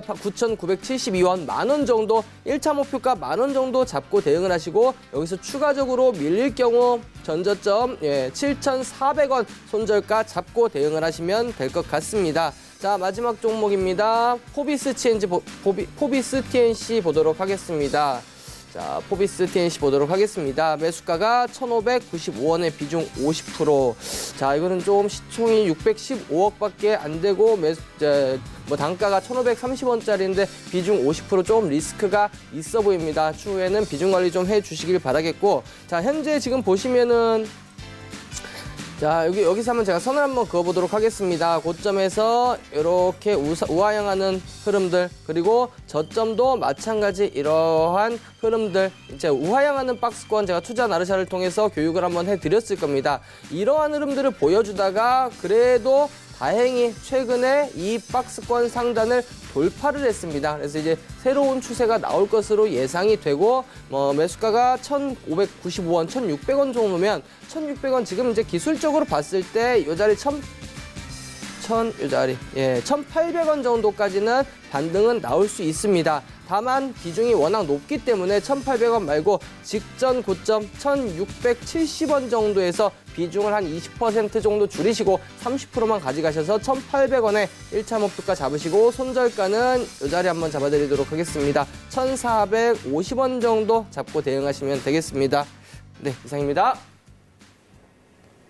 9,972원, 만 원 정도, 1차 목표가 만 원 정도 잡고 대응을 하시고, 여기서 추가적으로 밀릴 경우 전저점 7,400원 손절가 잡고 대응을 하시면 될 것 같습니다. 자, 마지막 종목입니다. 포비스 TNC 보도록 하겠습니다. 자, 포비스 TNC 보도록 하겠습니다. 매수가가 1,595원에 비중 50%. 자, 이거는 좀 시총이 615억밖에 안 되고 단가가 1,530원짜리인데 비중 50% 좀 리스크가 있어 보입니다. 추후에는 비중 관리 좀 해주시길 바라겠고, 자, 현재 지금 보시면은, 자, 여기서 한번 제가 선을 한번 그어보도록 하겠습니다. 고점에서 이렇게 우하향하는 흐름들, 그리고 저점도 마찬가지 이러한 흐름들, 이제 우하향하는 박스권 제가 투자 나르샤를 통해서 교육을 한번 해드렸을 겁니다. 이러한 흐름들을 보여주다가 그래도 다행히 최근에 이 박스권 상단을 돌파를 했습니다. 그래서 이제 새로운 추세가 나올 것으로 예상이 되고, 매수가가 1,595원, 1,600원 정도면 1,600원 지금 이제 기술적으로 봤을 때 이 자리 1,800원 정도까지는 반등은 나올 수 있습니다. 다만 비중이 워낙 높기 때문에 1,800원 말고 직전 고점 1,670원 정도에서 비중을 한 20% 정도 줄이시고 30%만 가져가셔서 1,800원에 1차 목표가 잡으시고, 손절가는 이 자리 한번 잡아드리도록 하겠습니다. 1,450원 정도 잡고 대응하시면 되겠습니다. 네, 이상입니다.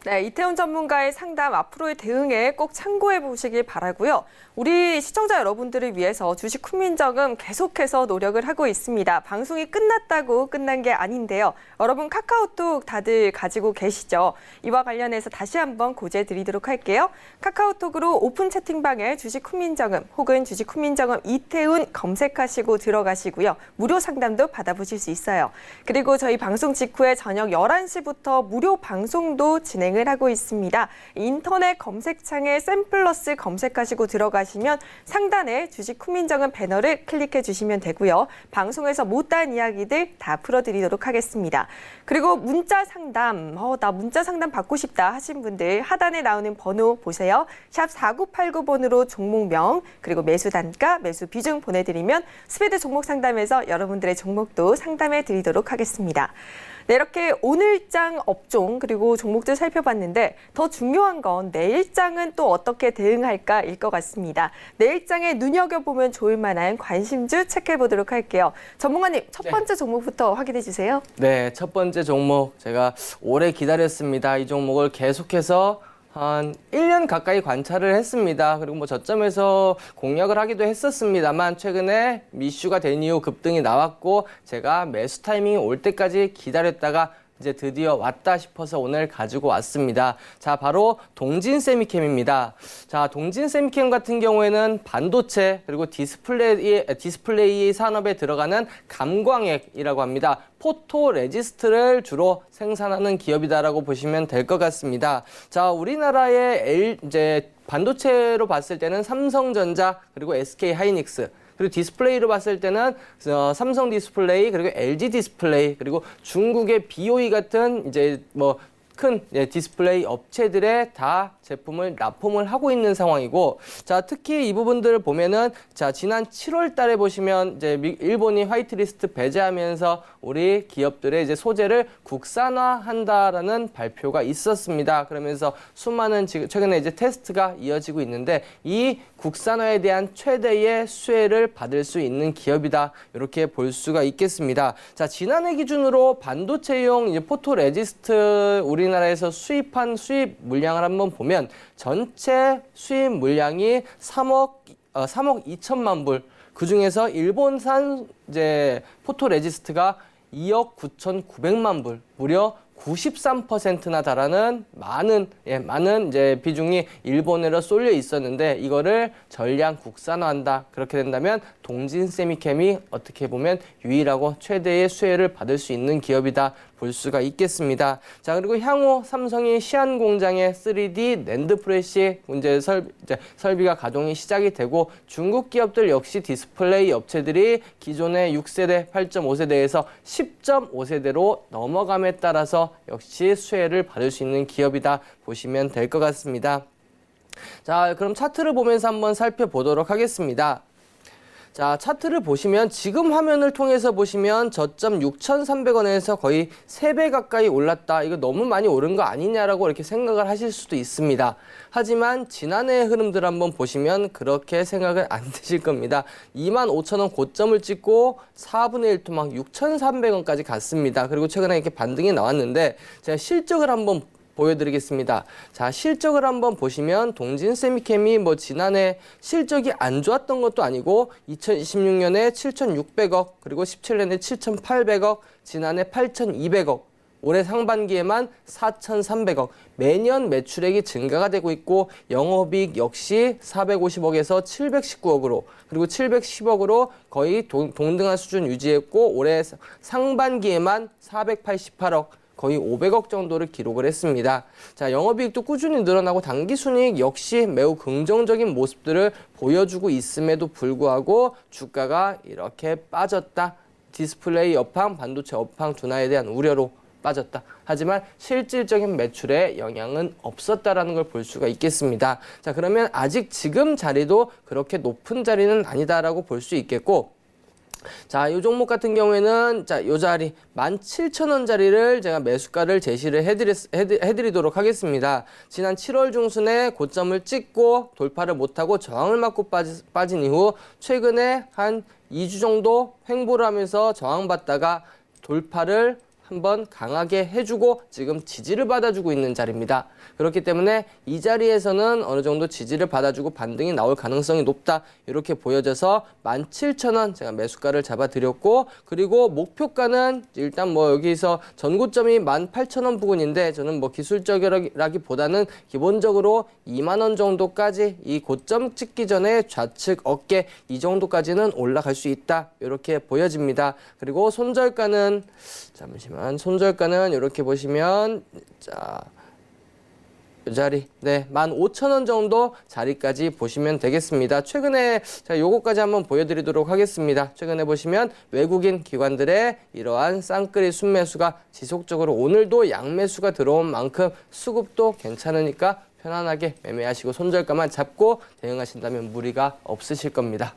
네, 이태훈 전문가의 상담 앞으로의 대응에 꼭 참고해 보시길 바라고요. 우리 시청자 여러분들을 위해서 주식 훈민정음 계속해서 노력을 하고 있습니다. 방송이 끝났다고 끝난 게 아닌데요. 여러분 카카오톡 다들 가지고 계시죠? 이와 관련해서 다시 한번 고지해 드리도록 할게요. 카카오톡으로 오픈 채팅방에 주식 훈민정음 혹은 주식 훈민정음 이태훈 검색하시고 들어가시고요. 무료 상담도 받아보실 수 있어요. 그리고 저희 방송 직후에 저녁 11시부터 무료 방송도 진행을 하고 있습니다. 인터넷 검색창에 샘플러스 검색하시고 들어가시면 상단에 주식 훈민정음 배너를 클릭해 주시면 되고요. 방송에서 못다한 이야기들 다 풀어드리도록 하겠습니다. 그리고 문자 상담, 나 문자 상담 받고 싶다 하신 분들 하단에 나오는 번호 보세요. 샵 4989번으로 종목명, 그리고 매수 단가, 매수 비중 보내드리면 스페드 종목 상담에서 여러분들의 종목도 상담해 드리도록 하겠습니다. 네, 이렇게 오늘장 업종 그리고 종목들 살펴봤는데 더 중요한 건 내일장은 또 어떻게 대응할까일 것 같습니다. 내일장에 눈여겨보면 좋을 만한 관심주 체크해보도록 할게요. 전문가님, 첫 번째 종목부터 확인해 주세요. 네, 첫 번째 종목 제가 오래 기다렸습니다. 이 종목을 계속해서 한 1년 가까이 관찰을 했습니다. 그리고 뭐 저점에서 공략을 하기도 했었습니다만 최근에 이슈가 된 이후 급등이 나왔고 제가 매수 타이밍이 올 때까지 기다렸다가 이제 드디어 왔다 싶어서 오늘 가지고 왔습니다. 자, 바로 동진 세미캠입니다. 자, 동진 세미캠 같은 경우에는 반도체 그리고 디스플레이 산업에 들어가는 감광액이라고 합니다. 포토 레지스트를 주로 생산하는 기업이다라고 보시면 될 것 같습니다. 자, 우리나라의 이제 반도체로 봤을 때는 삼성전자 그리고 SK 하이닉스 그리고 디스플레이로 봤을 때는 삼성 디스플레이 그리고 LG 디스플레이 그리고 중국의 BOE 같은 이제 뭐 큰 디스플레이 업체들의 다 제품을 납품을 하고 있는 상황이고, 자, 특히 이 부분들을 보면은 자, 지난 7월 달에 보시면 이제 일본이 화이트리스트 배제하면서 우리 기업들의 이제 소재를 국산화한다라는 발표가 있었습니다. 그러면서 수많은 지금 최근에 이제 테스트가 이어지고 있는데 이 국산화에 대한 최대의 수혜를 받을 수 있는 기업이다. 이렇게 볼 수가 있겠습니다. 자, 지난해 기준으로 반도체용 이제 포토 레지스트 우리나라에서 수입한 수입 물량을 한번 보면 전체 수입 물량이 3억 2천만 불. 그 중에서 일본산 이제 포토 레지스트가 2억 9,900만 불. 무려 93%나 달하는 많은 이제 비중이 일본으로 쏠려 있었는데 이거를 전량 국산화한다. 그렇게 된다면 동진 세미캠이 어떻게 보면 유일하고 최대의 수혜를 받을 수 있는 기업이다 볼 수가 있겠습니다. 자, 그리고 향후 삼성이 시안 공장에 3D 낸드 프레시 이제 설비가 가동이 시작이 되고 중국 기업들 역시 디스플레이 업체들이 기존의 6세대, 8.5세대에서 10.5세대로 넘어감에 따라서 역시 수혜를 받을 수 있는 기업이다 보시면 될 것 같습니다. 자, 그럼 차트를 보면서 한번 살펴보도록 하겠습니다. 자, 차트를 보시면 지금 화면을 통해서 보시면 저점 6,300원에서 거의 3배 가까이 올랐다. 이거 너무 많이 오른 거 아니냐라고 이렇게 생각을 하실 수도 있습니다. 하지만 지난해의 흐름들 한번 보시면 그렇게 생각을 안 드실 겁니다. 25,000원 고점을 찍고 4분의 1 토막 6,300원까지 갔습니다. 그리고 최근에 이렇게 반등이 나왔는데 제가 실적을 한번 보여드리겠습니다. 자, 실적을 한번 보시면 동진 세미캠이 뭐 지난해 실적이 안 좋았던 것도 아니고 2026년에 7,600억 그리고 17년에 7,800억 지난해 8,200억 올해 상반기에만 4,300억 매년 매출액이 증가가 되고 있고 영업이익 역시 450억에서 719억으로 그리고 710억으로 거의 동등한 수준 유지했고 올해 상반기에만 488억 거의 500억 정도를 기록을 했습니다. 자, 영업이익도 꾸준히 늘어나고 당기순이익 역시 매우 긍정적인 모습들을 보여주고 있음에도 불구하고 주가가 이렇게 빠졌다. 디스플레이 업황, 반도체 업황 둔화에 대한 우려로 빠졌다. 하지만 실질적인 매출에 영향은 없었다라는 걸 볼 수가 있겠습니다. 자, 그러면 아직 지금 자리도 그렇게 높은 자리는 아니다라고 볼 수 있겠고, 자, 이 종목 같은 경우에는 자, 이 자리 17,000원짜리를 제가 매수가를 제시를 해드리도록 하겠습니다. 지난 7월 중순에 고점을 찍고 돌파를 못하고 저항을 맞고 빠진 이후 최근에 한 2주 정도 횡보를 하면서 저항받다가 돌파를 한번 강하게 해주고 지금 지지를 받아주고 있는 자리입니다. 그렇기 때문에 이 자리에서는 어느 정도 지지를 받아주고 반등이 나올 가능성이 높다. 이렇게 보여져서 17,000원 제가 매수가를 잡아드렸고, 그리고 목표가는 일단 뭐 여기서 전고점이 18,000원 부근인데 저는 뭐 기술적이라기보다는 기본적으로 2만 원 정도까지 이 고점 찍기 전에 좌측 어깨 이 정도까지는 올라갈 수 있다. 이렇게 보여집니다. 그리고 손절가는 잠시만, 손절가는 이렇게 보시면 자, 이 자리, 네, 15,000원 정도 자리까지 보시면 되겠습니다. 최근에 자, 요거까지 한번 보여드리도록 하겠습니다. 최근에 보시면 외국인 기관들의 이러한 쌍끌이 순매수가 지속적으로 오늘도 양매수가 들어온 만큼 수급도 괜찮으니까 편안하게 매매하시고 손절가만 잡고 대응하신다면 무리가 없으실 겁니다.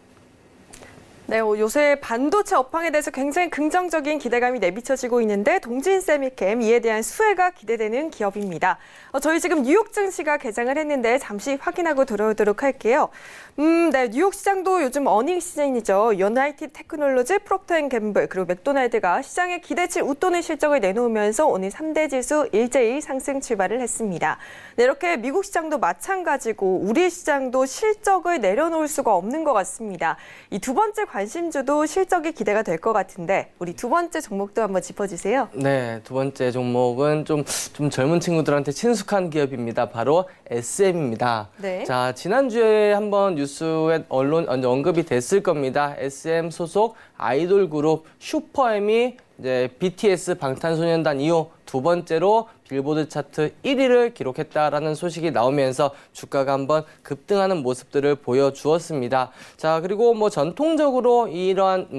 네, 요새 반도체 업황에 대해서 굉장히 긍정적인 기대감이 내비쳐지고 있는데 동진 세미캠 이에 대한 수혜가 기대되는 기업입니다. 저희 지금 뉴욕 증시가 개장을 했는데 잠시 확인하고 돌아오도록 할게요. 네, 뉴욕 시장도 요즘 어닝 시즌이죠. 유나이티드 테크놀로지, 프록터앤갬블 그리고 맥도날드가 시장에 기대치 웃도는 실적을 내놓으면서 오늘 3대 지수 일제히 상승 출발을 했습니다. 네, 이렇게 미국 시장도 마찬가지고 우리 시장도 실적을 내려놓을 수가 없는 것 같습니다. 이 두 번째 관심주도 실적이 기대가 될 것 같은데 우리 두 번째 종목도 한번 짚어주세요. 네, 두 번째 종목은 좀 젊은 친구들한테 친숙한 기업입니다. 바로 SM입니다. 네. 자, 지난주에 한번 뉴스에 언급이 됐을 겁니다. SM 소속 아이돌 그룹 슈퍼엠이 이제 BTS 방탄소년단 이후 두 번째로 빌보드 차트 1위를 기록했다라는 소식이 나오면서 주가가 한번 급등하는 모습들을 보여주었습니다. 자, 그리고 뭐 전통적으로 이러한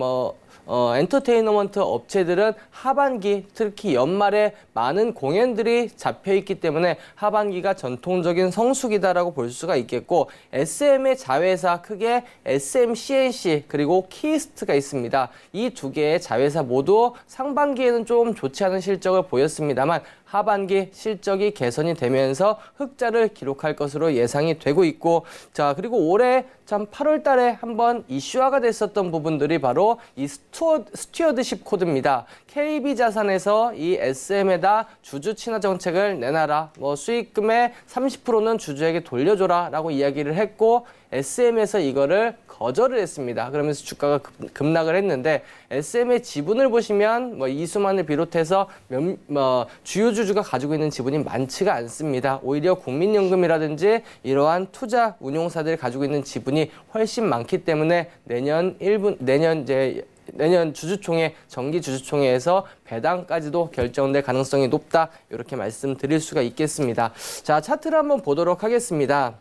엔터테인먼트 업체들은 하반기, 특히 연말에 많은 공연들이 잡혀있기 때문에 하반기가 전통적인 성수기다라고 볼 수가 있겠고, SM의 자회사 크게 SM CNC 그리고 키스트가 있습니다. 이 두 개의 자회사 모두 상반기에는 좀 좋지 않은 실적을 보였습니다만 하반기 실적이 개선이 되면서 흑자를 기록할 것으로 예상이 되고 있고, 자, 그리고 올해 참 8월 달에 한번 이슈화가 됐었던 부분들이 바로 이 스튜어드십 코드입니다. KB자산에서 이 SM에다 주주 친화 정책을 내놔라. 수익금의 30%는 주주에게 돌려줘라 라고 이야기를 했고, SM에서 이거를 거절을 했습니다. 그러면서 주가가 급락을 했는데, SM의 지분을 보시면 이수만을 비롯해서 주요 주주가 가지고 있는 지분이 많지가 않습니다. 오히려 국민연금이라든지 이러한 투자 운용사들이 가지고 있는 지분이 훨씬 많기 때문에 내년 주주총회, 정기 주주총회에서 배당까지도 결정될 가능성이 높다. 이렇게 말씀드릴 수가 있겠습니다. 자, 차트를 한번 보도록 하겠습니다.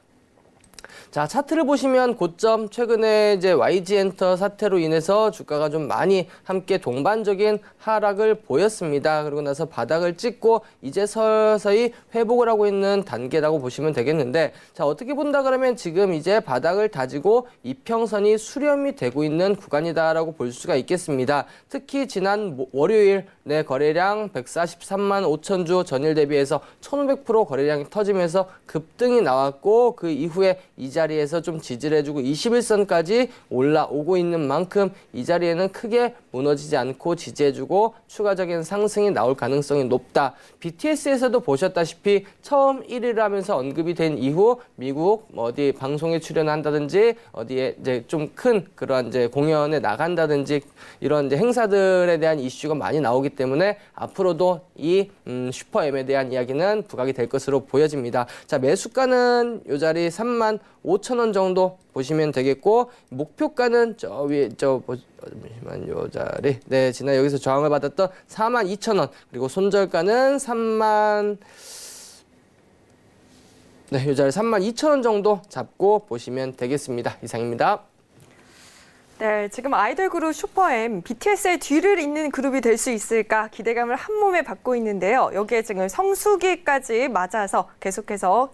자, 차트를 보시면 고점 최근에 이제 YG엔터 사태로 인해서 주가가 좀 많이 함께 동반적인 하락을 보였습니다. 그리고 나서 바닥을 찍고 이제 서서히 회복을 하고 있는 단계라고 보시면 되겠는데, 자, 어떻게 본다 그러면 지금 이제 바닥을 다지고 이평선이 수렴이 되고 있는 구간이다라고 볼 수가 있겠습니다. 특히 지난 월요일 거래량 143만 5천 주 전일 대비해서 1,500% 거래량이 터지면서 급등이 나왔고, 그 이후에 이 자리에서 좀 지지를 해주고 21선까지 올라오고 있는 만큼 이 자리에는 크게 무너지지 않고 지지해주고 추가적인 상승이 나올 가능성이 높다. BTS에서도 보셨다시피 처음 1위를 하면서 언급이 된 이후 미국 어디 방송에 출연한다든지 어디에 이제 좀 큰 그런 이제 공연에 나간다든지 이런 이제 행사들에 대한 이슈가 많이 나오기 때문에 앞으로도 이 슈퍼엠에 대한 이야기는 부각이 될 것으로 보여집니다. 자, 매수가는 이 자리 3만 5천 원 정도 보시면 되겠고, 목표가는 저 위에 잠시만 요 자리, 네, 지난 여기서 저항을 받았던 4만 2천 원, 그리고 손절가는 3만 요 자리 3만 2천 원 정도 잡고 보시면 되겠습니다. 이상입니다. 네, 지금 아이돌 그룹 슈퍼엠, BTS의 뒤를 잇는 그룹이 될 수 있을까 기대감을 한 몸에 받고 있는데요. 여기에 지금 성수기까지 맞아서 계속해서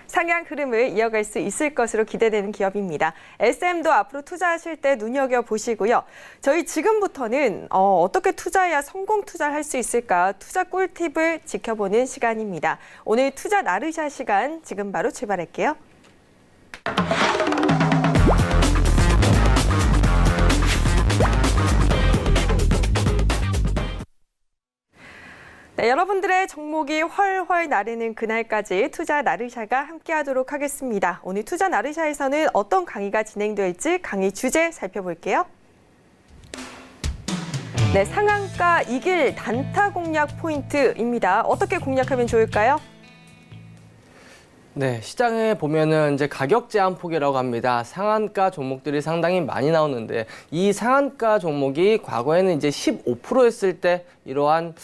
상향 흐름을 이어갈 수 있을 것으로 기대되는 기업입니다. SM도 앞으로 투자하실 때 눈여겨보시고요. 저희 지금부터는 어떻게 투자해야 성공 투자를 할 수 있을까 투자 꿀팁을 지켜보는 시간입니다. 오늘 투자 나르샤 시간 지금 바로 출발할게요. 네, 여러분들의 종목이 훨훨 나르는 그날까지 투자 나르샤가 함께하도록 하겠습니다. 오늘 투자 나르샤에서는 어떤 강의가 진행될지 강의 주제 살펴볼게요. 네, 상한가 이길 단타 공략 포인트입니다. 어떻게 공략하면 좋을까요? 네, 시장에 보면은 이제 가격 제한 폭이라고 합니다. 상한가 종목들이 상당히 많이 나오는데, 이 상한가 종목이 과거에는 이제 15%였을 때 이러한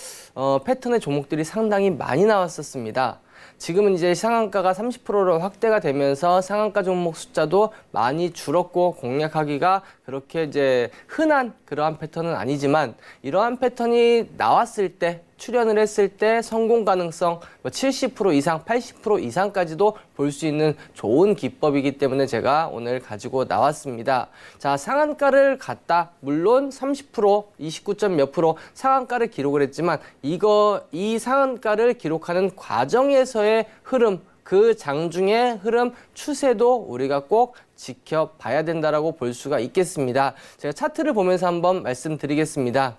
패턴의 종목들이 상당히 많이 나왔었습니다. 지금은 이제 상한가가 30%로 확대가 되면서 상한가 종목 숫자도 많이 줄었고 공략하기가 그렇게 이제 흔한 그러한 패턴은 아니지만, 이러한 패턴이 나왔을 때 출연을 했을 때 성공 가능성 70% 이상, 80% 이상까지도 볼 수 있는 좋은 기법이기 때문에 제가 오늘 가지고 나왔습니다. 자, 상한가를 갔다. 물론 30%, 29점 몇 프로 상한가를 기록을 했지만 이 상한가를 기록하는 과정에서의 흐름, 그 장중의 흐름, 추세도 우리가 꼭 지켜봐야 된다라고 볼 수가 있겠습니다. 제가 차트를 보면서 한번 말씀드리겠습니다.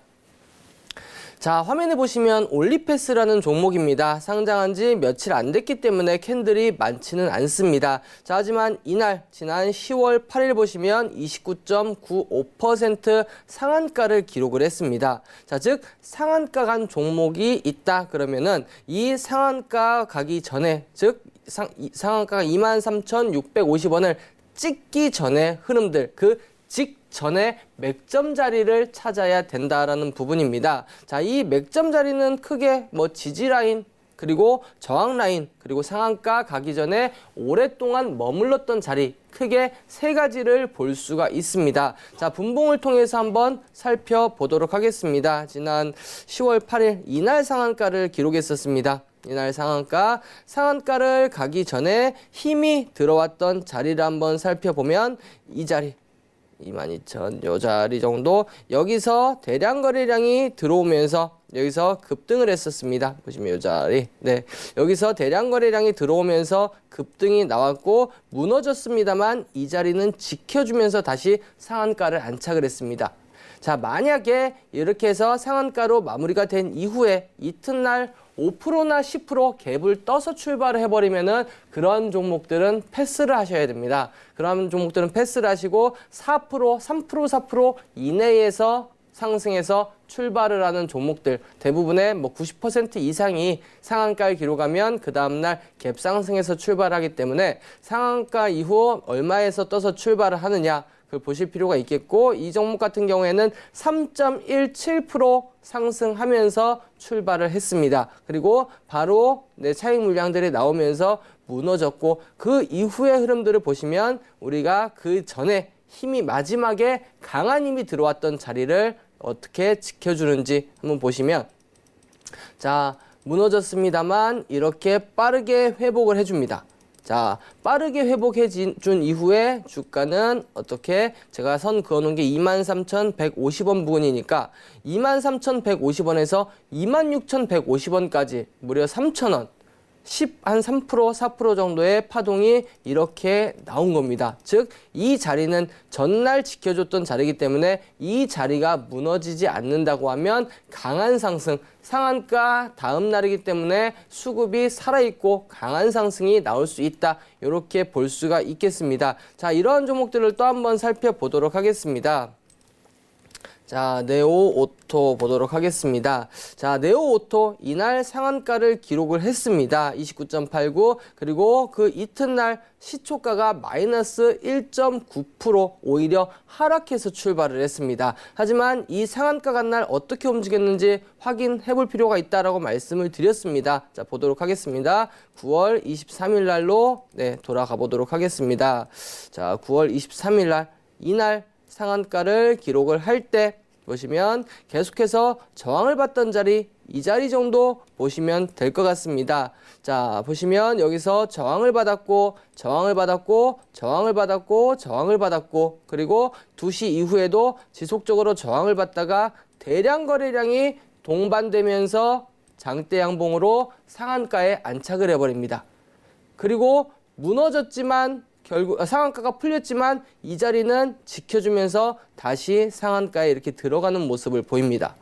자, 화면에 보시면 올리패스라는 종목입니다. 상장한 지 며칠 안 됐기 때문에 캔들이 많지는 않습니다. 자, 하지만 이날 지난 10월 8일 보시면 29.95% 상한가를 기록을 했습니다. 자, 즉 상한가 간 종목이 있다 그러면은 이 상한가 가기 전에, 즉 상한가가 23,650원을 찍기 전에 흐름들, 그 직전에 맥점 자리를 찾아야 된다라는 부분입니다. 자, 이 맥점 자리는 크게 지지 라인, 그리고 저항 라인, 그리고 상한가 가기 전에 오랫동안 머물렀던 자리, 크게 세 가지를 볼 수가 있습니다. 자, 분봉을 통해서 한번 살펴보도록 하겠습니다. 지난 10월 8일 이날 상한가를 기록했었습니다. 이날 상한가를 가기 전에 힘이 들어왔던 자리를 한번 살펴보면 이 자리, 22,000 요 자리 정도, 여기서 대량 거래량이 들어오면서 여기서 급등을 했었습니다. 보시면 이 자리, 네, 여기서 대량 거래량이 들어오면서 급등이 나왔고 무너졌습니다만 이 자리는 지켜주면서 다시 상한가를 안착을 했습니다. 자, 만약에 이렇게 해서 상한가로 마무리가 된 이후에 이튿날 5%나 10% 갭을 떠서 출발을 해버리면은 그런 종목들은 패스를 하셔야 됩니다. 그런 종목들은 패스를 하시고 4%, 3%, 4% 이내에서 상승해서 출발을 하는 종목들, 대부분의 90% 이상이 상한가를 기록하면 그 다음날 갭 상승해서 출발하기 때문에 상한가 이후 얼마에서 떠서 출발을 하느냐, 그걸 보실 필요가 있겠고, 이 종목 같은 경우에는 3.17% 상승하면서 출발을 했습니다. 그리고 바로 차익 물량들이 나오면서 무너졌고, 그 이후의 흐름들을 보시면 우리가 그 전에 힘이 마지막에 강한 힘이 들어왔던 자리를 어떻게 지켜주는지 한번 보시면, 자, 무너졌습니다만 이렇게 빠르게 회복을 해줍니다. 자, 빠르게 회복해 준 이후에 주가는 어떻게, 제가 선 그어놓은 게 23,150원 부근이니까 23,150원에서 26,150원까지 무려 3,000원, 한 3%, 4% 정도의 파동이 이렇게 나온 겁니다. 즉, 이 자리는 전날 지켜줬던 자리이기 때문에 이 자리가 무너지지 않는다고 하면 강한 상승, 상한가 다음 날이기 때문에 수급이 살아있고 강한 상승이 나올 수 있다. 이렇게 볼 수가 있겠습니다. 자, 이러한 종목들을 또 한번 살펴보도록 하겠습니다. 자, 네오오토 보도록 하겠습니다. 자, 네오오토 이날 상한가를 기록을 했습니다. 29.89, 그리고 그 이튿날 시초가가 마이너스 1.9% 오히려 하락해서 출발을 했습니다. 하지만 이 상한가 간 날 어떻게 움직였는지 확인해 볼 필요가 있다라고 말씀을 드렸습니다. 자, 보도록 하겠습니다. 9월 23일 날로 돌아가 보도록 하겠습니다. 자, 9월 23일 날 이날 상한가를 기록을 할 때 보시면 계속해서 저항을 받던 자리, 이 자리 정도 보시면 될 것 같습니다. 자, 보시면 여기서 저항을 받았고, 그리고 2시 이후에도 지속적으로 저항을 받다가 대량 거래량이 동반되면서 장대 양봉으로 상한가에 안착을 해버립니다. 그리고 무너졌지만 결국 상한가가 풀렸지만 이 자리는 지켜주면서 다시 상한가에 이렇게 들어가는 모습을 보입니다.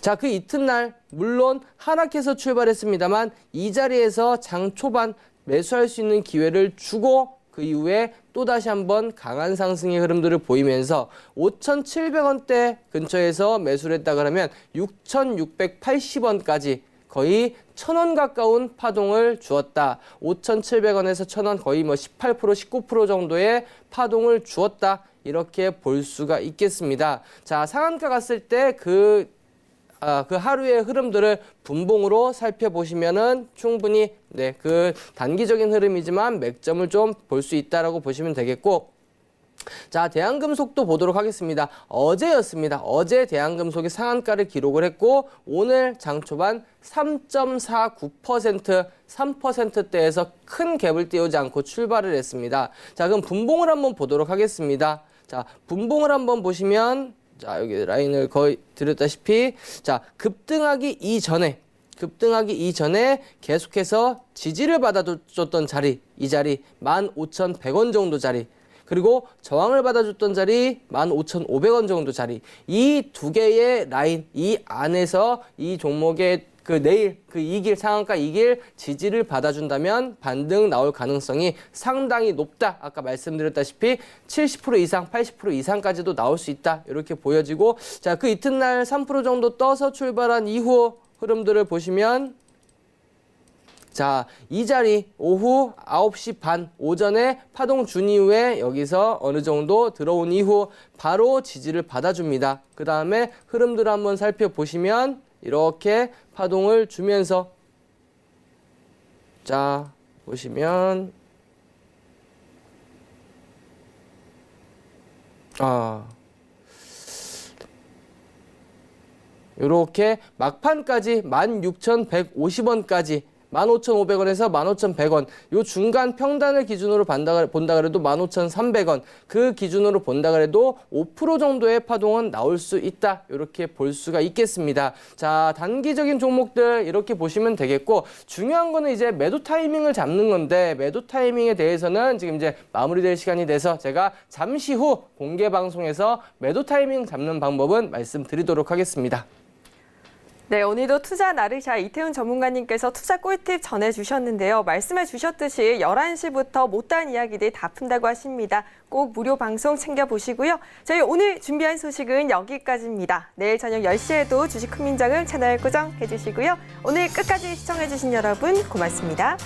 자, 그 이튿날 물론 하락해서 출발했습니다만 이 자리에서 장 초반 매수할 수 있는 기회를 주고 그 이후에 또다시 한번 강한 상승의 흐름들을 보이면서 5,700원대 근처에서 매수를 했다 그러면 6,680원까지 거의 1,000원 가까운 파동을 주었다. 5,700원에서 1,000원 거의 18%, 19% 정도의 파동을 주었다. 이렇게 볼 수가 있겠습니다. 자, 상한가 갔을 때 그 하루의 흐름들을 분봉으로 살펴보시면은 충분히 그 단기적인 흐름이지만 맥점을 좀 볼 수 있다라고 보시면 되겠고, 자, 대한금속도 보도록 하겠습니다. 어제였습니다. 어제 대한금속이 상한가를 기록을 했고 오늘 장초반 3.49%, 3%대에서 큰 갭을 띄우지 않고 출발을 했습니다. 자, 그럼 분봉을 한번 보도록 하겠습니다. 자, 분봉을 한번 보시면, 자, 여기 라인을 거의 드렸다시피, 자, 급등하기 이전에 계속해서 지지를 받아줬던 자리, 이 자리 15,100원 정도 자리, 그리고 저항을 받아줬던 자리 15,500원 정도 자리. 이 두 개의 라인, 이 안에서 이 종목의 내일 이길 상한가 이길 지지를 받아준다면 반등 나올 가능성이 상당히 높다. 아까 말씀드렸다시피 70% 이상, 80% 이상까지도 나올 수 있다. 이렇게 보여지고, 자, 그 이튿날 3% 정도 떠서 출발한 이후 흐름들을 보시면, 자, 이 자리 오후 9시 반 오전에 파동 준 이후에 여기서 어느 정도 들어온 이후 바로 지지를 받아줍니다. 그 다음에 흐름들을 한번 살펴보시면 이렇게 파동을 주면서, 자, 보시면 이렇게 막판까지 16,150원까지 15,500원에서 15,100원, 요 중간 평단을 기준으로 본다 그래도 15,300원, 그 기준으로 본다 그래도 5% 정도의 파동은 나올 수 있다. 이렇게 볼 수가 있겠습니다. 자, 단기적인 종목들 이렇게 보시면 되겠고, 중요한 거는 이제 매도 타이밍을 잡는 건데, 매도 타이밍에 대해서는 지금 이제 마무리될 시간이 돼서 제가 잠시 후 공개 방송에서 매도 타이밍 잡는 방법은 말씀드리도록 하겠습니다. 네, 오늘도 투자 나르샤 이태훈 전문가님께서 투자 꿀팁 전해주셨는데요. 말씀해 주셨듯이 11시부터 못다한 이야기들 다 푼다고 하십니다. 꼭 무료 방송 챙겨보시고요. 저희 오늘 준비한 소식은 여기까지입니다. 내일 저녁 10시에도 주식 흥민정음 채널 고정해주시고요. 오늘 끝까지 시청해주신 여러분 고맙습니다.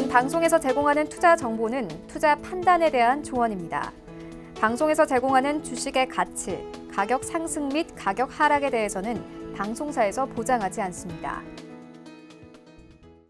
방송에서 제공하는 투자 정보는 투자 판단에 대한 조언입니다. 방송에서 제공하는 주식의 가치, 가격 상승 및 가격 하락에 대해서는 방송사에서 보장하지 않습니다.